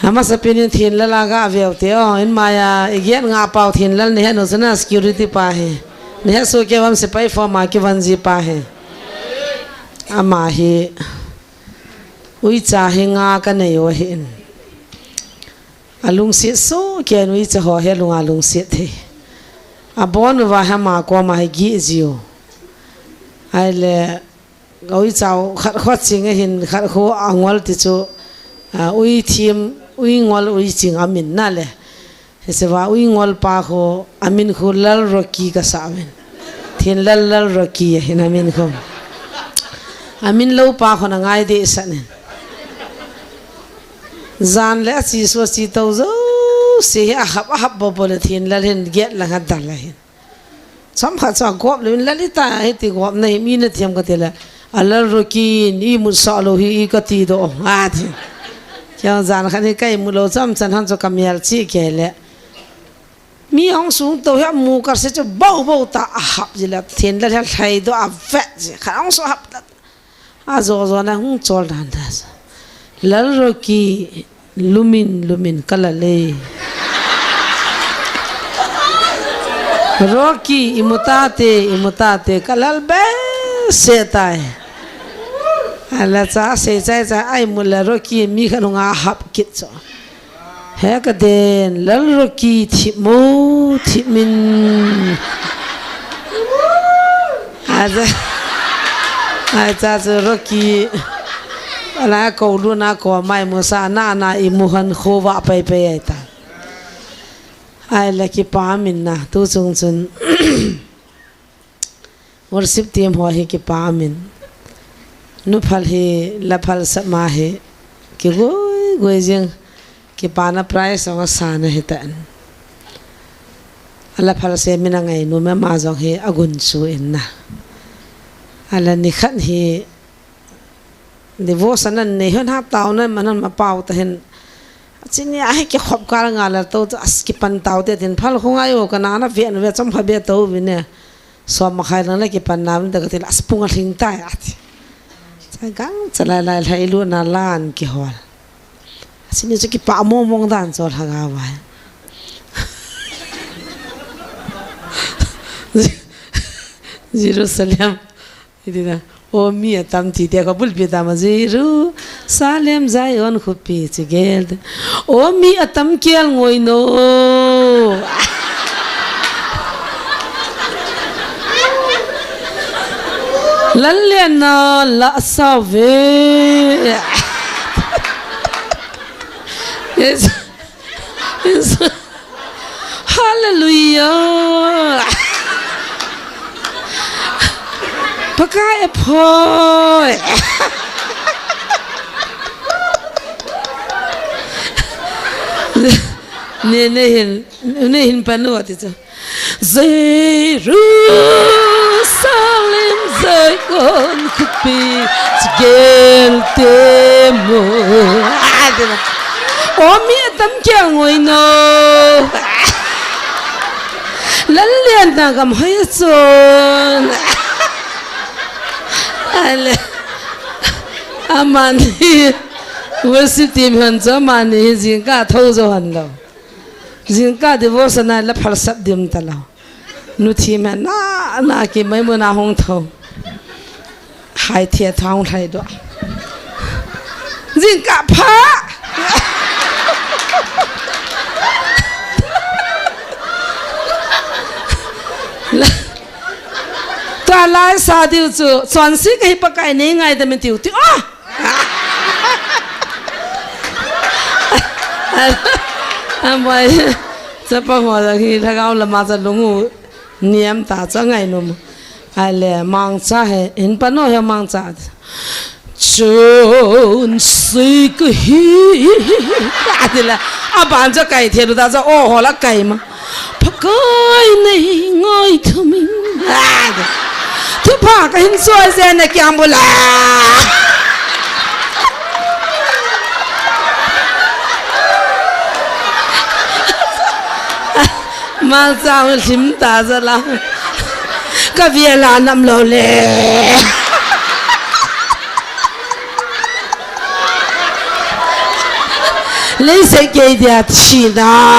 [SPEAKER 2] mà sắp đến thiên la gà vẹo tiền in maya igét ngã bao thiên la này nó sẽ là security pa he nè số cái vam sẽ phải form cái văn gì pa he ama hi ui cha hi nga cái này yo hin alung siết số cái ui cha ho he lung alung siết thế abon và ha ma qua ma gi ziu ai le ui chào khát khát chính hin khát khô angwal ti chu ui thiam ui ngwal ui ching amin na le se va ui ngol pa kho amin khu lal roki ka samen thin lal roki hin amin kho amin lo pa kho na ngai de sanen zan le si so si to zo se a hab bo bol thin lal hin get la ngad dal hin sam kha cha gop le lalita he ti gop nei mi na thiam ka te la alal roki ni mu sa lo hi ka ti do a thi chang zan khan kai mu lo cham chan han cho kamel chi ke le mi hong sung to ya mu kar se cho bao ta hap ji la thiên la thai do a vet ji khang so hap a zo na hung chol dan da lal roki lumin kala le roki imutate kalal be se tai ala cha se cha ai mu la roki mi khanunga hap kit cho he ka den lal roki thimin aza ai cha chu roki ala ko lu na ko mai mo sa na na I mu han khowa pai pai ai ta ai la ki pa min na tu chung chun worship team ho hi ki pa min nu phal hi la phal sa ma hi ki goi jing ki pa na price ong sa na hi tan ala phal se min ngai nu me ma jong hi agun chu in na ala ni khan hi divorce nan ne han ha taw na man ma pau ta hen chini a he ki khop kar nga la to as ki pan taw te tin phal khonga yo kana na ve ve cham pha be to vi ne so ma khai na ki pan nam da ka til as punga thing ta ya ti cha gang chala la lai lu na lan ki hol chini chu ki pa mo mong dan chol ha ga wa Jerusalem idina o mi atam ti te ko bulpi tam Jerusalem Zion khupi chigel o mi atam kel ngoi no lalena la save yes hallelujah pakai poi ne hin panu ati cha Jerusalem Zion kupi gel temo o mi tam kya ngoi no lallian na gam hayson ale amani worship team han zamani jinga thozo han lo jinga divorce na la phal sap dim talo nu thi ma na ki mai mo na hong tho hai thia thong thai do jinga pha ta lai sa diu chu chon si kai pa kai nei ngai da men tiu ti amai cha pa ho da ki tha gao la ma cha lungu niam ta cha ngai no ale mang cha he in pa no he mang cha chon si kai adila aban cha kai the da cha o ho la kai ma pa kai nei ngai thumin thứ ba cái hình xôi xe này kia một là mang sao chim ta ra là cái việc là nằm lò lệ lấy xe cây đẹp chỉ đó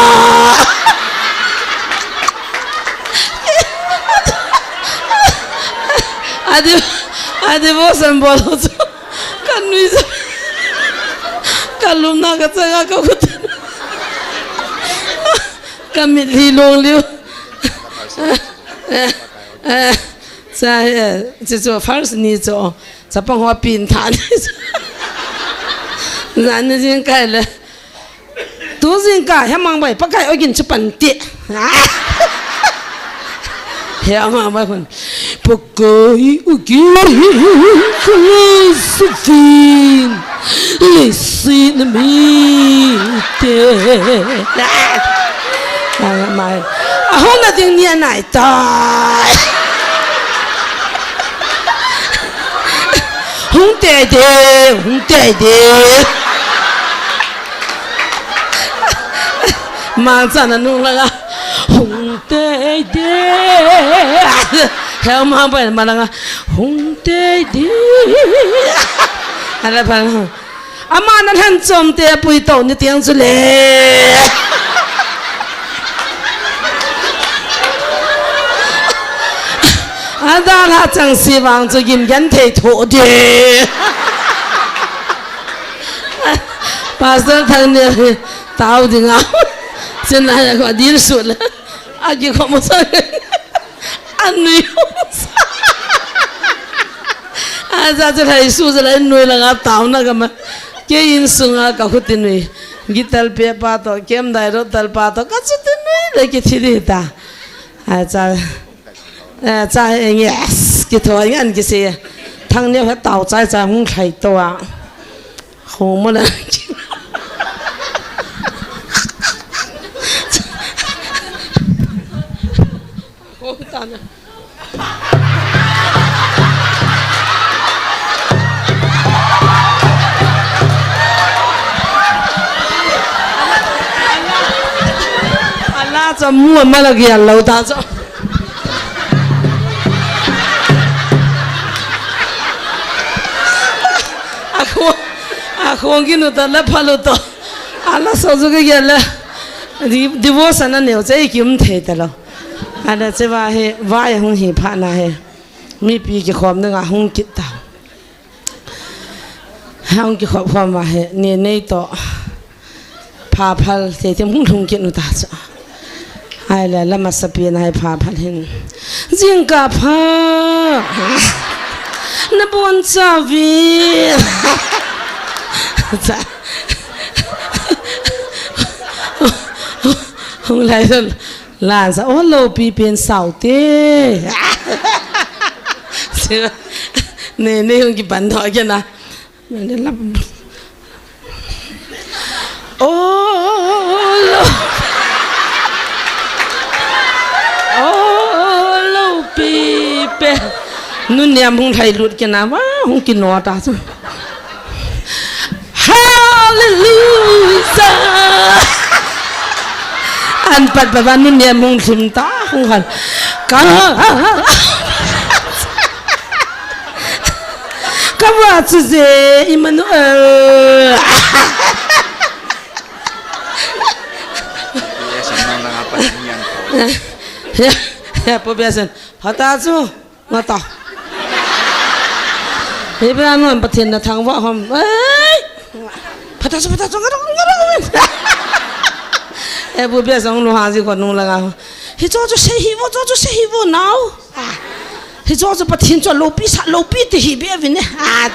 [SPEAKER 2] ade bosan bolo kan nuisa kalum na ka tsanga ka kutan kami lilong liu sa cho first ni cho sa pang hoa pin than nan ni jin kai le tu jin ka ha mang bai pa kai o gin chu pan ti hea ma ba kun pakai ugi Josephine listen me te mai hôm nay tiếng niên này tai hung tệ mang ra nó nung là hung tệ theo mà vậy mà là hung tệ là phải mà nó hành trộm tệ bùi tổ như tiếng zu lệ đó là chẳng希望cho im nhân thể thổ địa pastor thằng này tao thì ngáo trên này là gọi điên suốt là anh chỉ có một sao anh nuôi zaจะให้สู้จะเลยหน่วยละงับเต่านะกันมาเกี่ยอินสุงอ่ะก็ขุดหน่วยกิตัลเปียปาโตเกี่ยมได้รถตัลปาโตก็จะหน่วยเลยกิที่ดีตาจะyes กิถอยงั้นกิเสียทั้งเนี้ยเขาเต่าใจจะหุ้งไข่ตัวโหมาเลยโอ้ตายจะมั่วมาละเกียเราตาจะคงกินอุตส่าห์พาลุตอัลลาสอนก็เกี่ยละดิวอร์สนั่นเนี่ยจะอีกยุ่มเทตลอดอันนั้นจะว่าเฮว่าอย่างหงหิพานะเฮมีปีกี่ความนึงอ่ะหงกิตาหงกี่ความว่าเฮเนี่ยในต่อพาพัลเทที่หงกินอุตส่าห์ไอ้ละละมาสเปียนให้พาพัลเห็นจิงกับพานบวนจาวีจ้ะหงไรสันหลานสาวโอ้โลปีเป็นสาวเต้เชื่อเนี่ยหงกี่ปันถอยกันนะเนี่ยรับโอ้โลโอ้โลปีเป็นนู่นเนี่ยหงไทยหลุดกันนะว่าหงกินหนอตาจ้ะHallelujah อันปัดแบบนั้นเนี่ยมุงสิมตาคงหันก็ว่าจะเจอิมันya pembiasan hata tu ngata ibu anu patin datang wa ham patah ibu biasa ngulu haji kau nung langa hijau tu sehibu now hijau tu patin tu lopi tu hibi avine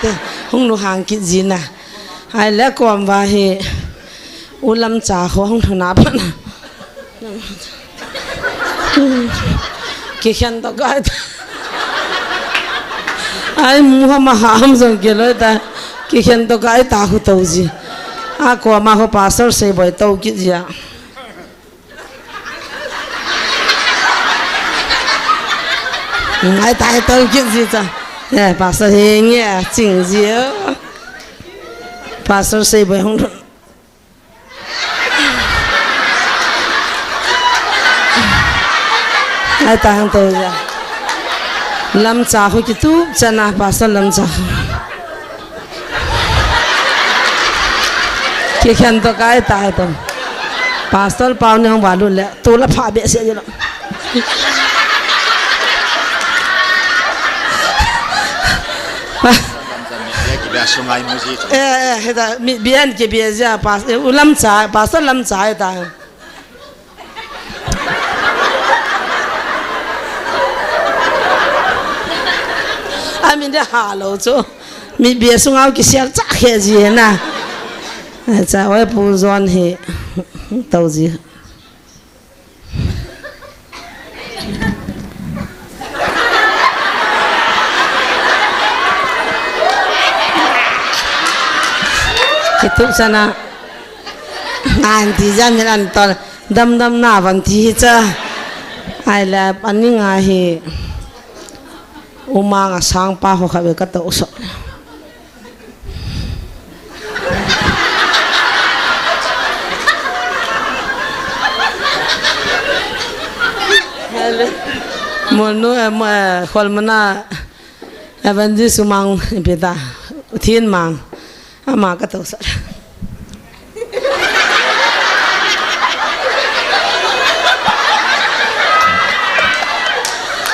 [SPEAKER 2] tu ngulu hang kizina hai le kau ambahe ulam caho hong thuna pana kian tu gay ai muha ham sang kilo ta kian tu gay tahu tahu ji aku amaho pasar se boy tahu kizia ai tahu tahu kizia pasar ini jing jia pasar se boy hong ai tahu tahu ya lam cahu gitu jana pasal lam cahu kian to kai tahu tu pasal pau yang balu le tu la pha be se je lo heta bian ke biasa pas ulam ca pasal lam ca ta amin dia halo tu mi biasa ngau ke sial cak he je na cha wai pu zon he tau ji kitu sana anti jamin ton dam na van thi cha ai la ani nga he umang sang pa ho khabe ka to so mono ma khol mana avandi sumang pita thin mang ama ka to so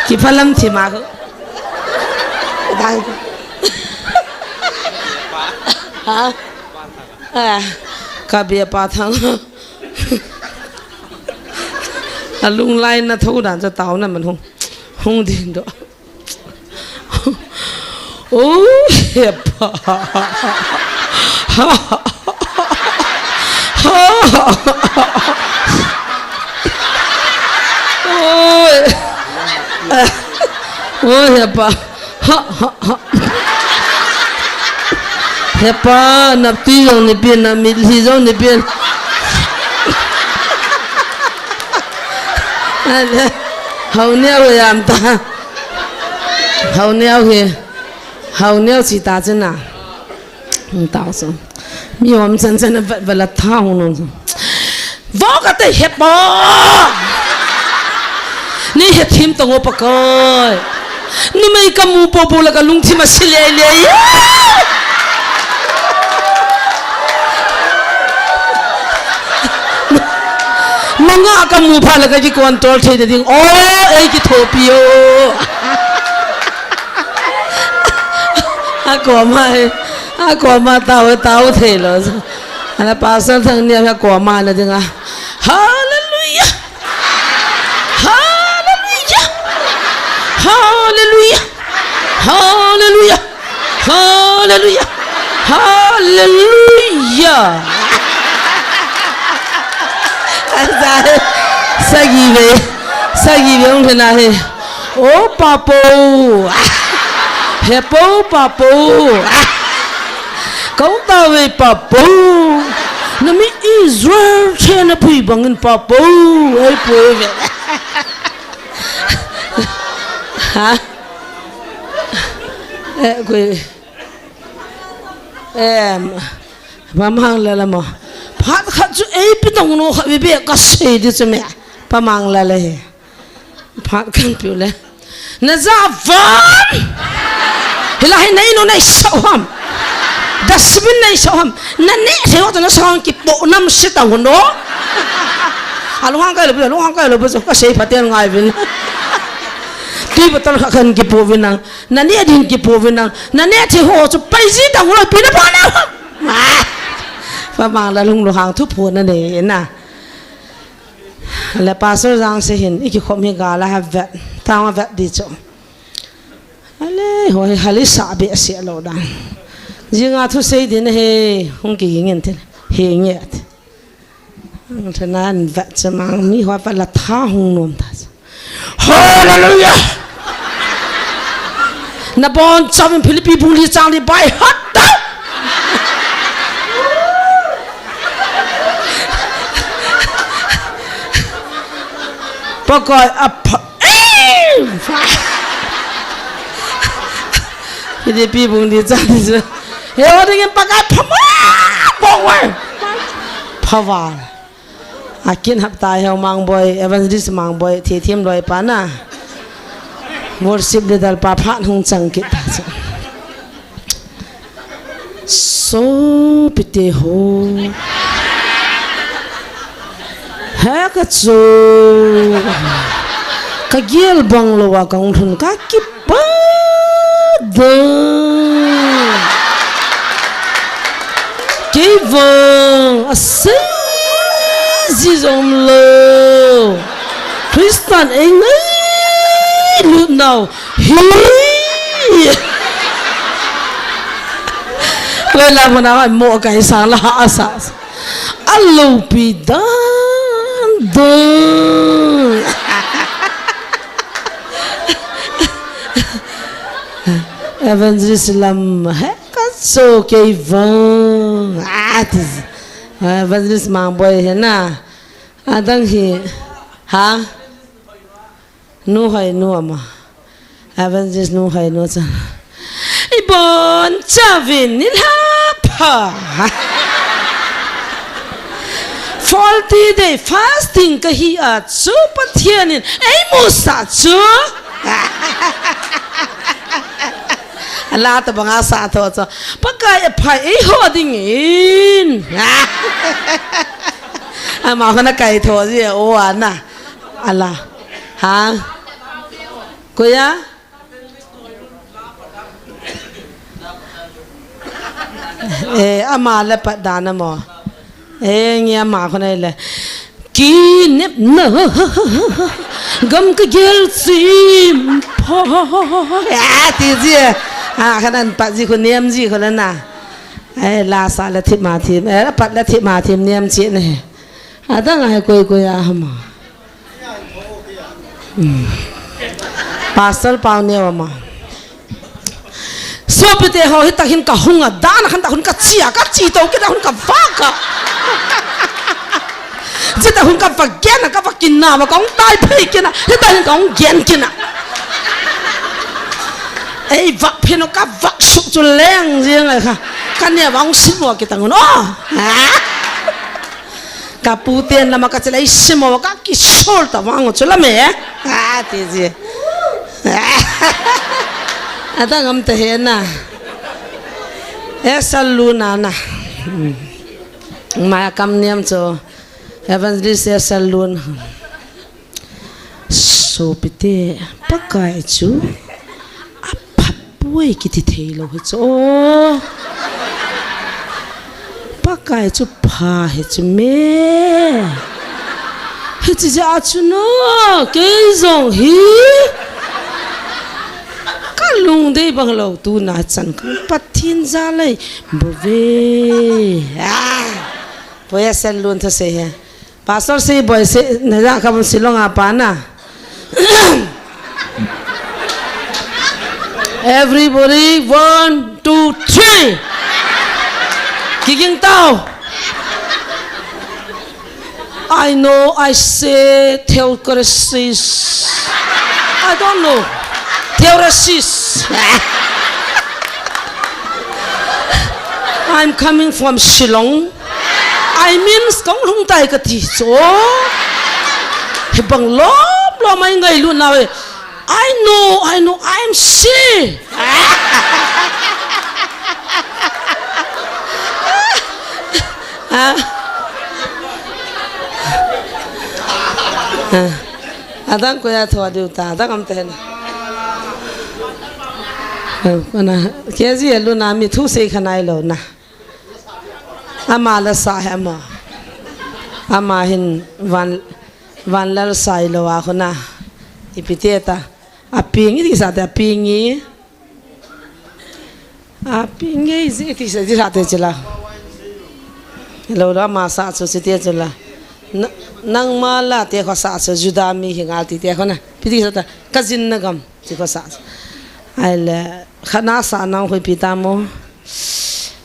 [SPEAKER 2] ki phalam thi ma ko dai ha ka bia pa thang alung lai na thau dan cha taw na man hong din do ô hiệp ôi ôi hiệp hiệp nạp tí dòng này biên nạp mít lì dòng này biên hầu neo rồi làm ta hầu neo kìa hầu neo chỉ ta chân nào không tao sao mi hôm chân chân vật vật là thao luôn võ cái tay hiệp bò ni hiệp thêm tông op coi ni mấy cái mũ bò bò là cái lung thêm mà xì lê lê mga ka mu phala ka ji control the de ding oh ei ki thopio a ko ma tao the lo ana pasal thang ni a ko ma la ding a hallelujah hallelujah hallelujah hallelujah hallelujah hallelujah sagi về ông thế nào thế ô papo hepo papo cậu ta về papo nó mới Israel trên nó bị bằng papo ấy bồi về hả em mang là mà phát khát chú ấy biết đồng nó bị bị cái gì đi chứ mẹ ba mang lại phát khăn biểu lên nó ra ván là hay này nó này sâu hầm dustbin này sâu hầm nó nè thế họ nó sâu cái bộ năm sẽ đồng nó lúc hàng cái là bây giờ cái gì phát tiền ngay bên tuy bắt đầu khăn cái bộ bên năng nó nè đi cái bộ bên năng nó nè thì họ cho bây giờ đồng nó bị nó bỏ nào và mang là lung hàng thuốc phun này nè là pastor giang sẽ hiện ít không hiện gà là have vet tao vet đi chỗ ale hồi hali sa bị sẽ lâu đàn riêng à thu xây đến he không kỳ nghiền thế he nhẹ thế nên vet sẽ mang mi hoa phải là tha hung nôm ta hallelujah na bon chăm Philippines bung li chang li bai hot da Pagkai apa? Jadi pibung di sana tu. Orang dengan pakai pama, bawa, pawal. Akin haftai hau mang boy, evangelist mang boy, thiam boy pana. Worship di dal papat hong cangkit. So pite ho. Hãy cho cái giel bang lo wa kang thun ka ki pa de ki vang a se zi zom lo Christian anh ấy lúc nào hi vậy là một nào mua cái sáng là hạ sa alo pi da Dun Evangelist Lam Hekat so kay vang Evangelist mang boy he na adang hi ha nu hay nu ama Evangelist nu hay nu cha ibon chavin nilha 40 day fasting ka hi a chu pathianin ei mu sa chu ala ta banga sa tho cho pakai phai ei ho ding in ama khana kai tho ji o ana ala ha ko ya ama la pa dana mo nghe mà con này là kỷ niệm nở gầm cái gel sim thì gì ขนาดปัจจุบันเนียมจีคนนั้นน่ะไอ้ลาสาละทิมาทีมปัดละทิมาทีมเนียมจีเนี่ยตั้งให้กุยฮะมาพาสต์เปล่าเนี่ยมาสอบไปเตะเขาให้ตักหินกับหงด้านขันตักหินกับเชียกับจีโต้กินตักหินกับฟ้ากับจะตักหินกับฟ้าแกนกับฟ้ากินน้ำมาของตายไปกินนะให้ตักหินของแกนกินนะไอ้วักเพียนกับวักสุกจุแรงจริงเลยค่ะกันเนี่ยวังสิบวักกินตังคนกับปูเตียนแล้วมันก็จะเลยสิบวักกิโชลแต่วังจุละเมะทีจีada ngam tehena esaluna na maya kam niam cho evangelist esalun so pite pakai chu apapui kiti theilo cho pakai chu pha he chu me he chi ja chu no ke zong hi lung đây bằng lâu tu na chân không bắt thiên ra lại bố về bây giờ luôn thôi sẽ pastor sẽ bây sẽ này ra các bạn silong apa na everybody 1 2 3 kicking tao I know I say theocracies I don't know Theoresis. I'm coming from Shillong. I mean, kong hung tai ka ti so. He bang lo mai ngai lu na we. I know, I'm sick. Adang ko ya thwa diu ta, adang am ten. Cái gì luôn à mi thu xây khăn ai lâu na, ama là sai ama hin van là sai lâu à khôn na, ipiteta, aping itu sao ta apingi itu sao ta cila, lâu đó mà sao số tiệt cila, nang mala tiệt khó sao số juda mi hingal tiệt khôn na, piti sao ta cousin na gam tiệt khó sao, ai là khana sa nang khoi pita mo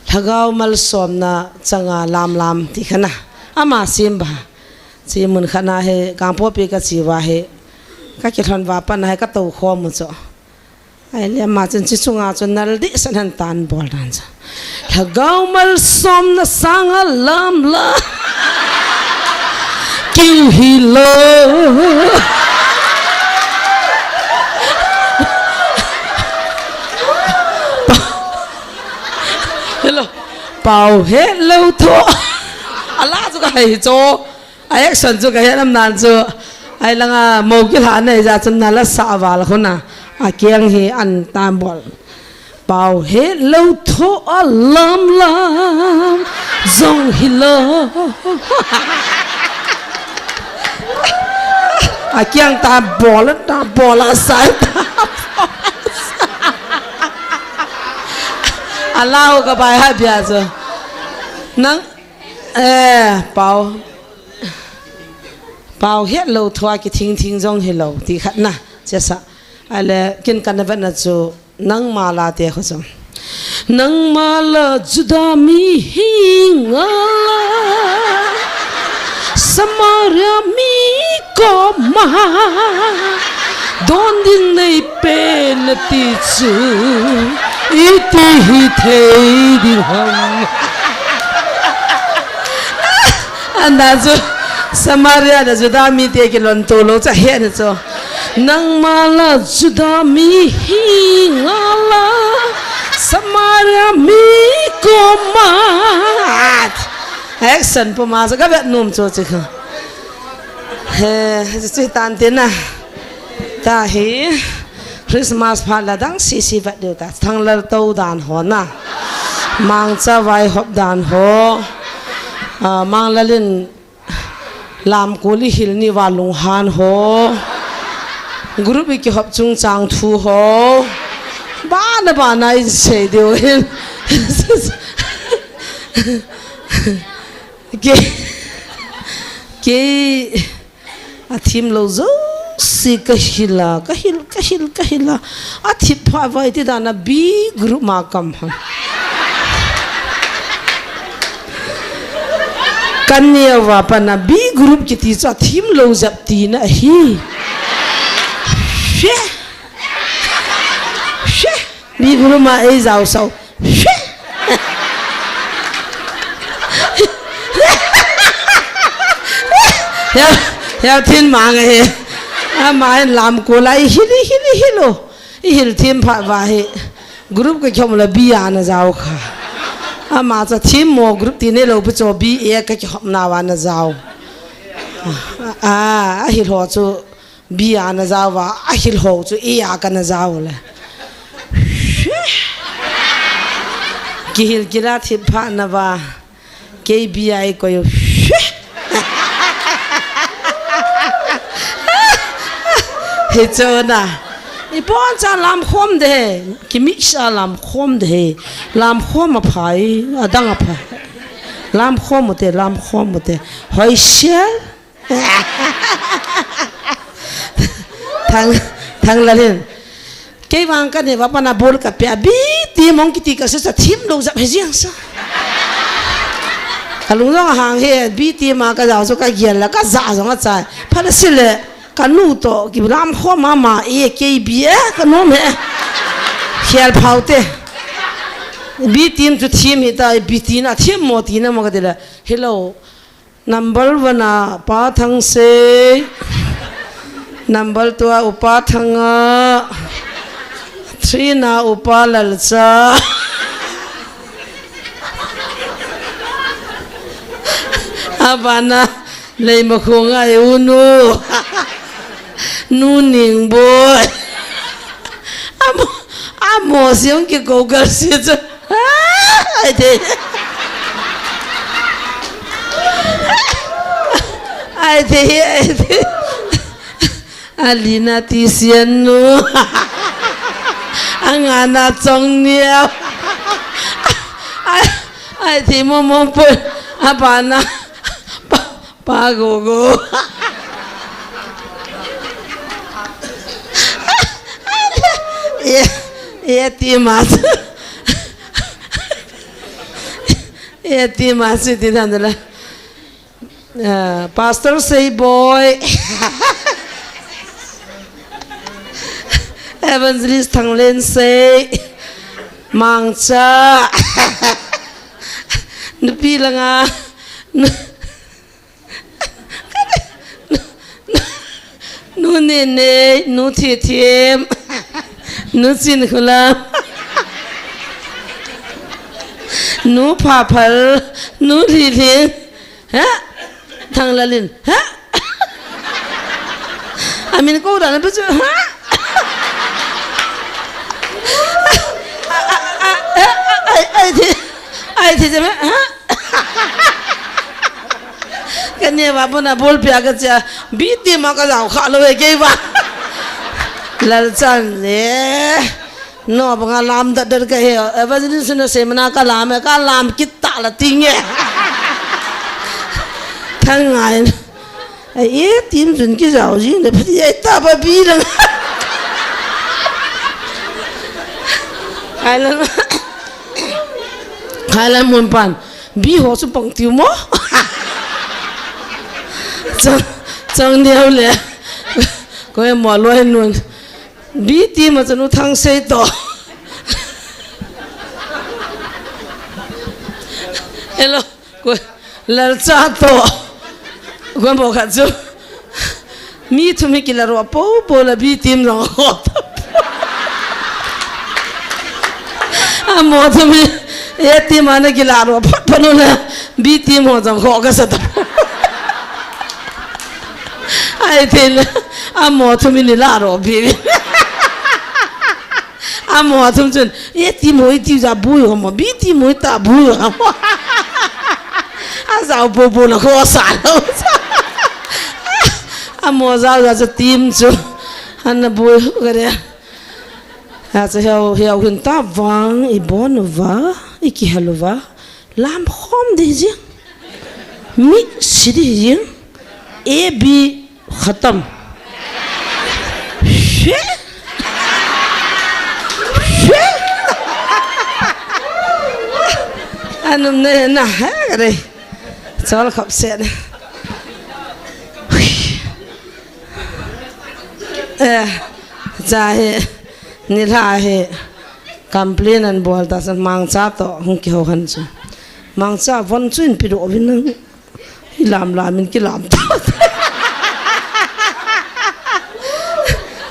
[SPEAKER 2] thagau mal som na changa lam ti khana ama simba chi mun khana he kampo pe ka chi wa he ka ke thon wa pan he ka to kho mu cho ai le ma chen chi chunga chun nal di san han tan bol dan cha thagau mal som na sanga lam la kiu hi lo bảo hết lâu thua, Allah juga hay cho, ai action juga hết năm nan cho, ai lang mau cái thằng này ra chân là sợ vào là không na, kiêng hi ăn tam bol, bảo hết lâu thua lam dòng hi lo, kiêng tam bol là sai Allah ka bai ha bia zo nang bao hết lâu thua cái thing trong hết lâu thì khát na chết sa ai le kin kan na na zo nang ma la te kho zo nang ma la juda mi hinga samaria mi ko ma don din nei pen ti chu iti hi thei di hong anda zo Samaria da juda mi te ki lon to lo cha he na cho nang ma la juda mi hi ngala Samaria mi ko ma action po ma ga bet num cho chi kha he chi tan tin na ta hi Christmas pha la dang si vat do ta thang la to dan ho na mang cha vai hop dan ho mang la lin làm cố li hil ni wa lung han ho group ki hop chung chang thu ho ba na in sei deu hin ke a thim lo zo si ka hila a thip pha vai ti dana b group ma kam han kanya wa pana b group ki ti cha thim lo zap ti na hi she b group ma ei zau sau ya thiên mạng ấy mà làm cô lại hilo hil thiên phạt vậy group cái chồng là bi anh giàu cả mà cho team mo group thì này lâu bây giờ bi cái chồng nào anh giàu hil họ cho bi anh giàu và hil họ cho cái giàu là cái hil cái là thiên phạt na và cái bi ai coi hết trơn à, bọn cha làm khom thế, cái mỹ sa làm khom thế, làm khom mà phải, đang à phải, làm khom một thế, hỏi xe, thằng là lên, cái vàng cái này vào bên bồn cà phê, bí tí mong cái tí cái sự thím lâu dập hết riêng sao, lúc đó hàng hè bí tí mà cái giáo số cái gì là cái giả giống cái trái, phải là xí lệ cái nụ to cái làm khó mà cái bia cái nó mẹ khéo phao thế bí team cho team hiện tại bí team à team một team mà cái đấy là hello number one à ba thằng se number two upa thằng à three na upa lalcha abana lấy mà không ai unu nu ning boy amo siang ke gogar si cho ai thế Alina ti sian nu angana chong niao ai thế mong po abana pa go Timas itu adalah pastor say boy evangelist thằng lên say mang cha nupi langa nu nene nu thiêm nu xin khula nu pha phal nu li li ha thằng la lin ha amin ko da na bu ha ai thế mà ha cái này mà bọn nó bol bia cái gì bị tìm mà cái nào khá là cái gì là chân nè nó bằng làm thật được cái hiểu bây giờ nó xem nó cái làm kita là tiếng nhé thằng ngày ấy tìm chuẩn cái giàu gì để phải ta phải bị là hai lần muốn bàn bị họ số bằng tiêu mỏ chẳng nhiều lẽ có em mở loài luôn bí tim mà nó thăng xây to hello cô là cha to cô bảo khát chú mi thu mi kia là rồi bố là bí tim rồi mò thu mi tim mà nó kia là rồi phát nó là bí tim họ chẳng khó cái gì ai thế là mò thu mi là rồi bí mò thu chân tim mỗi tim ra bùi mà bí tim mỗi ta bùi sao bố là khó sản đâu mò sao ra cho tim chú anh là bùi cái đấy จะเฮาขึ้นตาวังอีบอนวะอีกิฮัลวะลามพร้อมดีจิมิสิดีจิเอบีขัตมเช่อันนั้นเนี่ยนะฮะอะไรจะเอาขับเสร็จจะนี่ล่ะคอมเพลนอันบอลตาสันมังจ้าต่อหงเกี่ยวกันสิมังจ้าวันจุนปิโดวินังฮิลามมินกิลามต่อ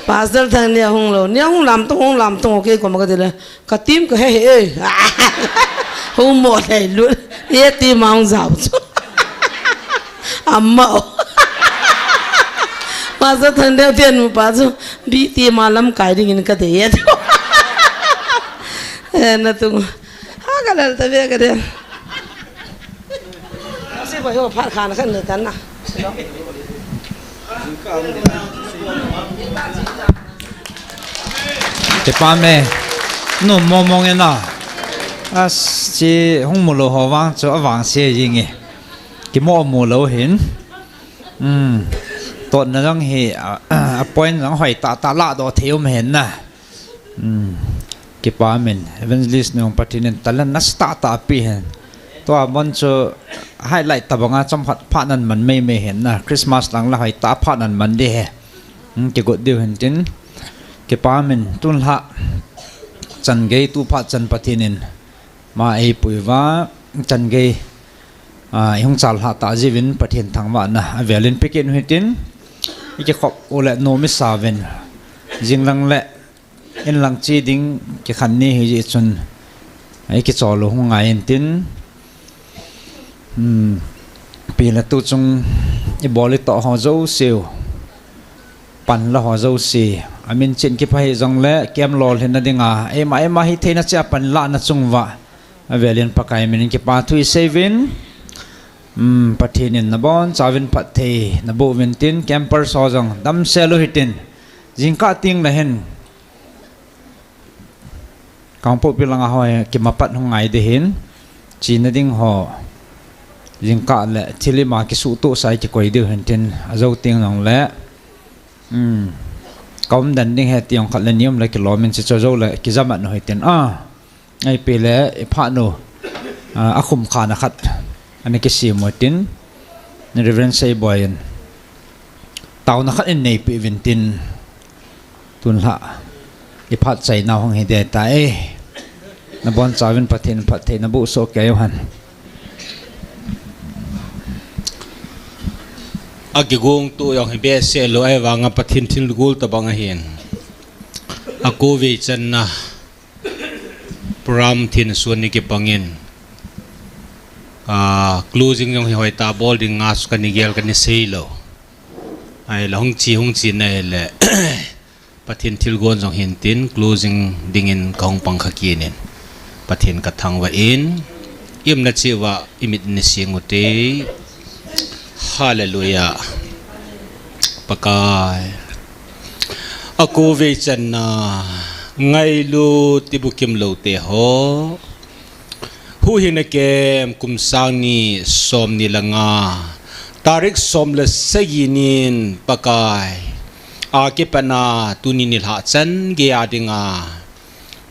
[SPEAKER 2] pas dal thang nia hung lo nia hung lam tong okay ko ma ka dile ka tim ko he ơi hung mo le lu ye ti maung zao chu amma pas dal thang nia pian mu pa chu bi ti ma lam kai ding in ka de ye na tu ha ka la ta ve ka de se ba yo phat khan khan ne tan na
[SPEAKER 1] te pa me no mong e na as chi hung mu lo ho wang cho awang se yin e ki mo mu lo hin to na jang he a point jang hoi ta la do theu me hen na ki pa men evangelist nong patinen talan na sta ta pi hen to mon cho highlight ta banga chom phat nan man me hen na Christmas lang la hoi ta phat nan man de he ki go deu hen tin ke pamen tun ha chan gei tu pha chan pathinin ma ei puiwa chan gei hong chal ha ta jivin pathin thangwa na avelin pekin hitin ike khop ole no mi saven jinglang le in lang chi ding ke khan ni hi ji chun ai ke cholo hunga in tin pila tu chung i boli to ho zo siu pan la ho zo si amin chen ki phai jong le kem lol hin na dinga ema hi theina cha pan la na chungwa avelin pakai min ki pa thui sevin pathinin na bon chawin pathe na bo vintin camper so jong dam selo hitin jingka ting la hen kangpo pilanga hoi ki mapat hungai de hin china ding ho jingka le thilima ki su to sai ki koi de hintin azo ting nong le kom dan ding he tiong khat le niam le ki lomin chi chozo le ki zamat no hitin ai pele e pha no akhum khana khat ani ki si motin ni reverend say boyen taw na khat en nei pi vintin tun la i phat chai na hong he de ta e na bon chawin pathin phathe na bu so ke han
[SPEAKER 11] agigong tu yang hebe se lo ai wanga pathin thin gul ta banga hin aku ve chan na pram thin suan ni ke pangin closing yang hoi ta bolding ngas kan ni gel kan ni sei lo ai la hong chi na le pathin thil gon jong hin tin closing dingin kaung pang kha kinin pathin ka thang wa in im na chi wa imit ni singote hallelujah pakai aku ve chan na ngai lu tibukim lo te ho hu hin kem kum sang ni som ni langa tarik som le saginin pakai ke pana tunin ha chan ge adinga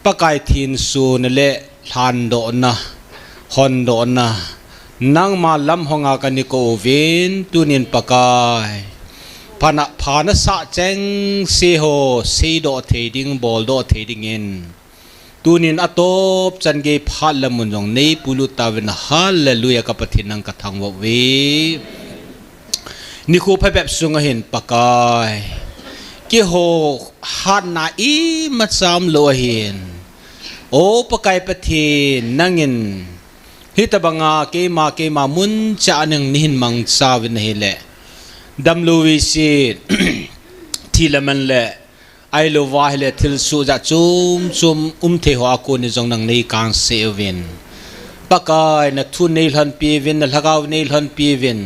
[SPEAKER 11] pakai thin su ne le than do na hon do na nang ma lam honga kani ko vin tunin pakai phana sa cheng se ho se do theding bol do theding in tunin atop chan ge phal lamun jong nei pulu tawin hallelujah ka pathinang ka thangwa we ni ko phapep sunga hin pakai ki ho hat na i macham lo hin o pakai pathin nangin hitabanga ke ma mun cha nang nihin mang sawin hele damluwi si thilaman le ai lo wa hele thil su ja chum the ho ko ni jong nang nei kang sevin pakai na thu nei han pi vin na lagaw nei han pi vin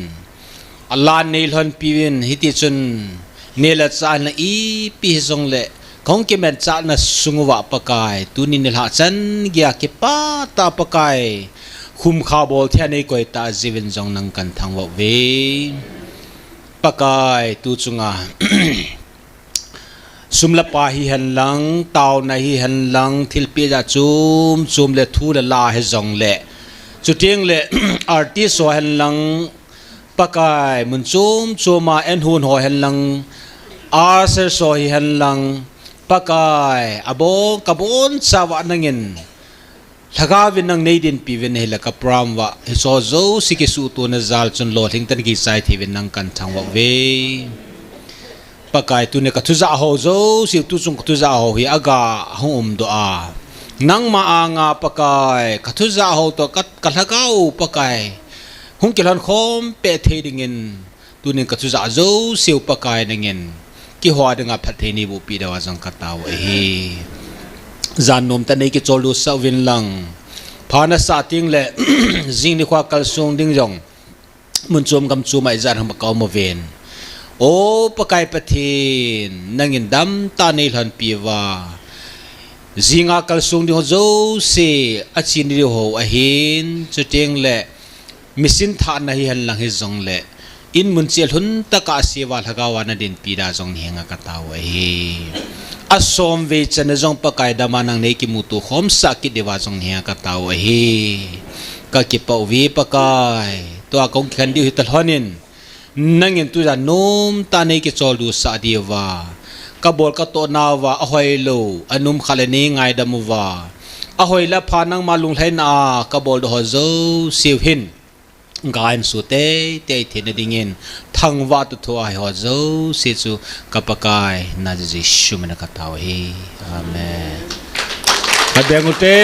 [SPEAKER 11] allah nei han pi vin hiti chun nela cha na i pi jong le kong ke men cha na sungwa pakai tunin la chan gya ke pa ta pakai khum kha bol thia nei koi ta jivin jong nang kan thang wa ve pakai tu chunga sumla pa hi han lang taw na hi han lang thil pe ja chum le thu le la he jong le chu tieng le artist so han lang pakai mun chuma en hun ho han lang arser so hi han lang pakai abo kabon sawa nangin thagawin nang neidin piwin hela ka pramwa hi so zo sikisu tu na zal chun lo thing tan ki sai thivin nang kan thangwa ve pakai tu ne ka thuza ho zo si tu chung thuza ho hi aga hum do a nang ma anga pakai ka thuza ho to kat kalhakau pakai hung kilan khom pe thedingin tu ne ka thuza zo siu pakai nangin ki hwa denga phatheni bu pi dawa jang kataw hi zan nom ta nei ki cholu sawin lang phana sa ting le jing ni khwa kal sung ding jong mun chom gam chu mai zan ham kaw mo ven o pakai pathin nangin dam ta nei hlan piwa zinga kal sung ding zo se achin ri ho a hin chuteng le misin tha na hi han lang hi jong le in mun chel hun taka sewa lagawa na din pida jong henga kataw hi asom ve chana jong pakai da manang nei ki mutu khom sa ki dewa jong henga kataw hi ka ki pau ve pakai to a kong khan di hital honin nangin tu ja nom ta nei ki cholu sa dewa ka bol ka to nawa a hoi lo anum khalani ngai da muwa a hoi la phanang malung thain a ka bol do ho zo siu hin gain su te thena dingin thangwa tu thua ho zo se chu kapakai na ji shumena kataw hi amen adengute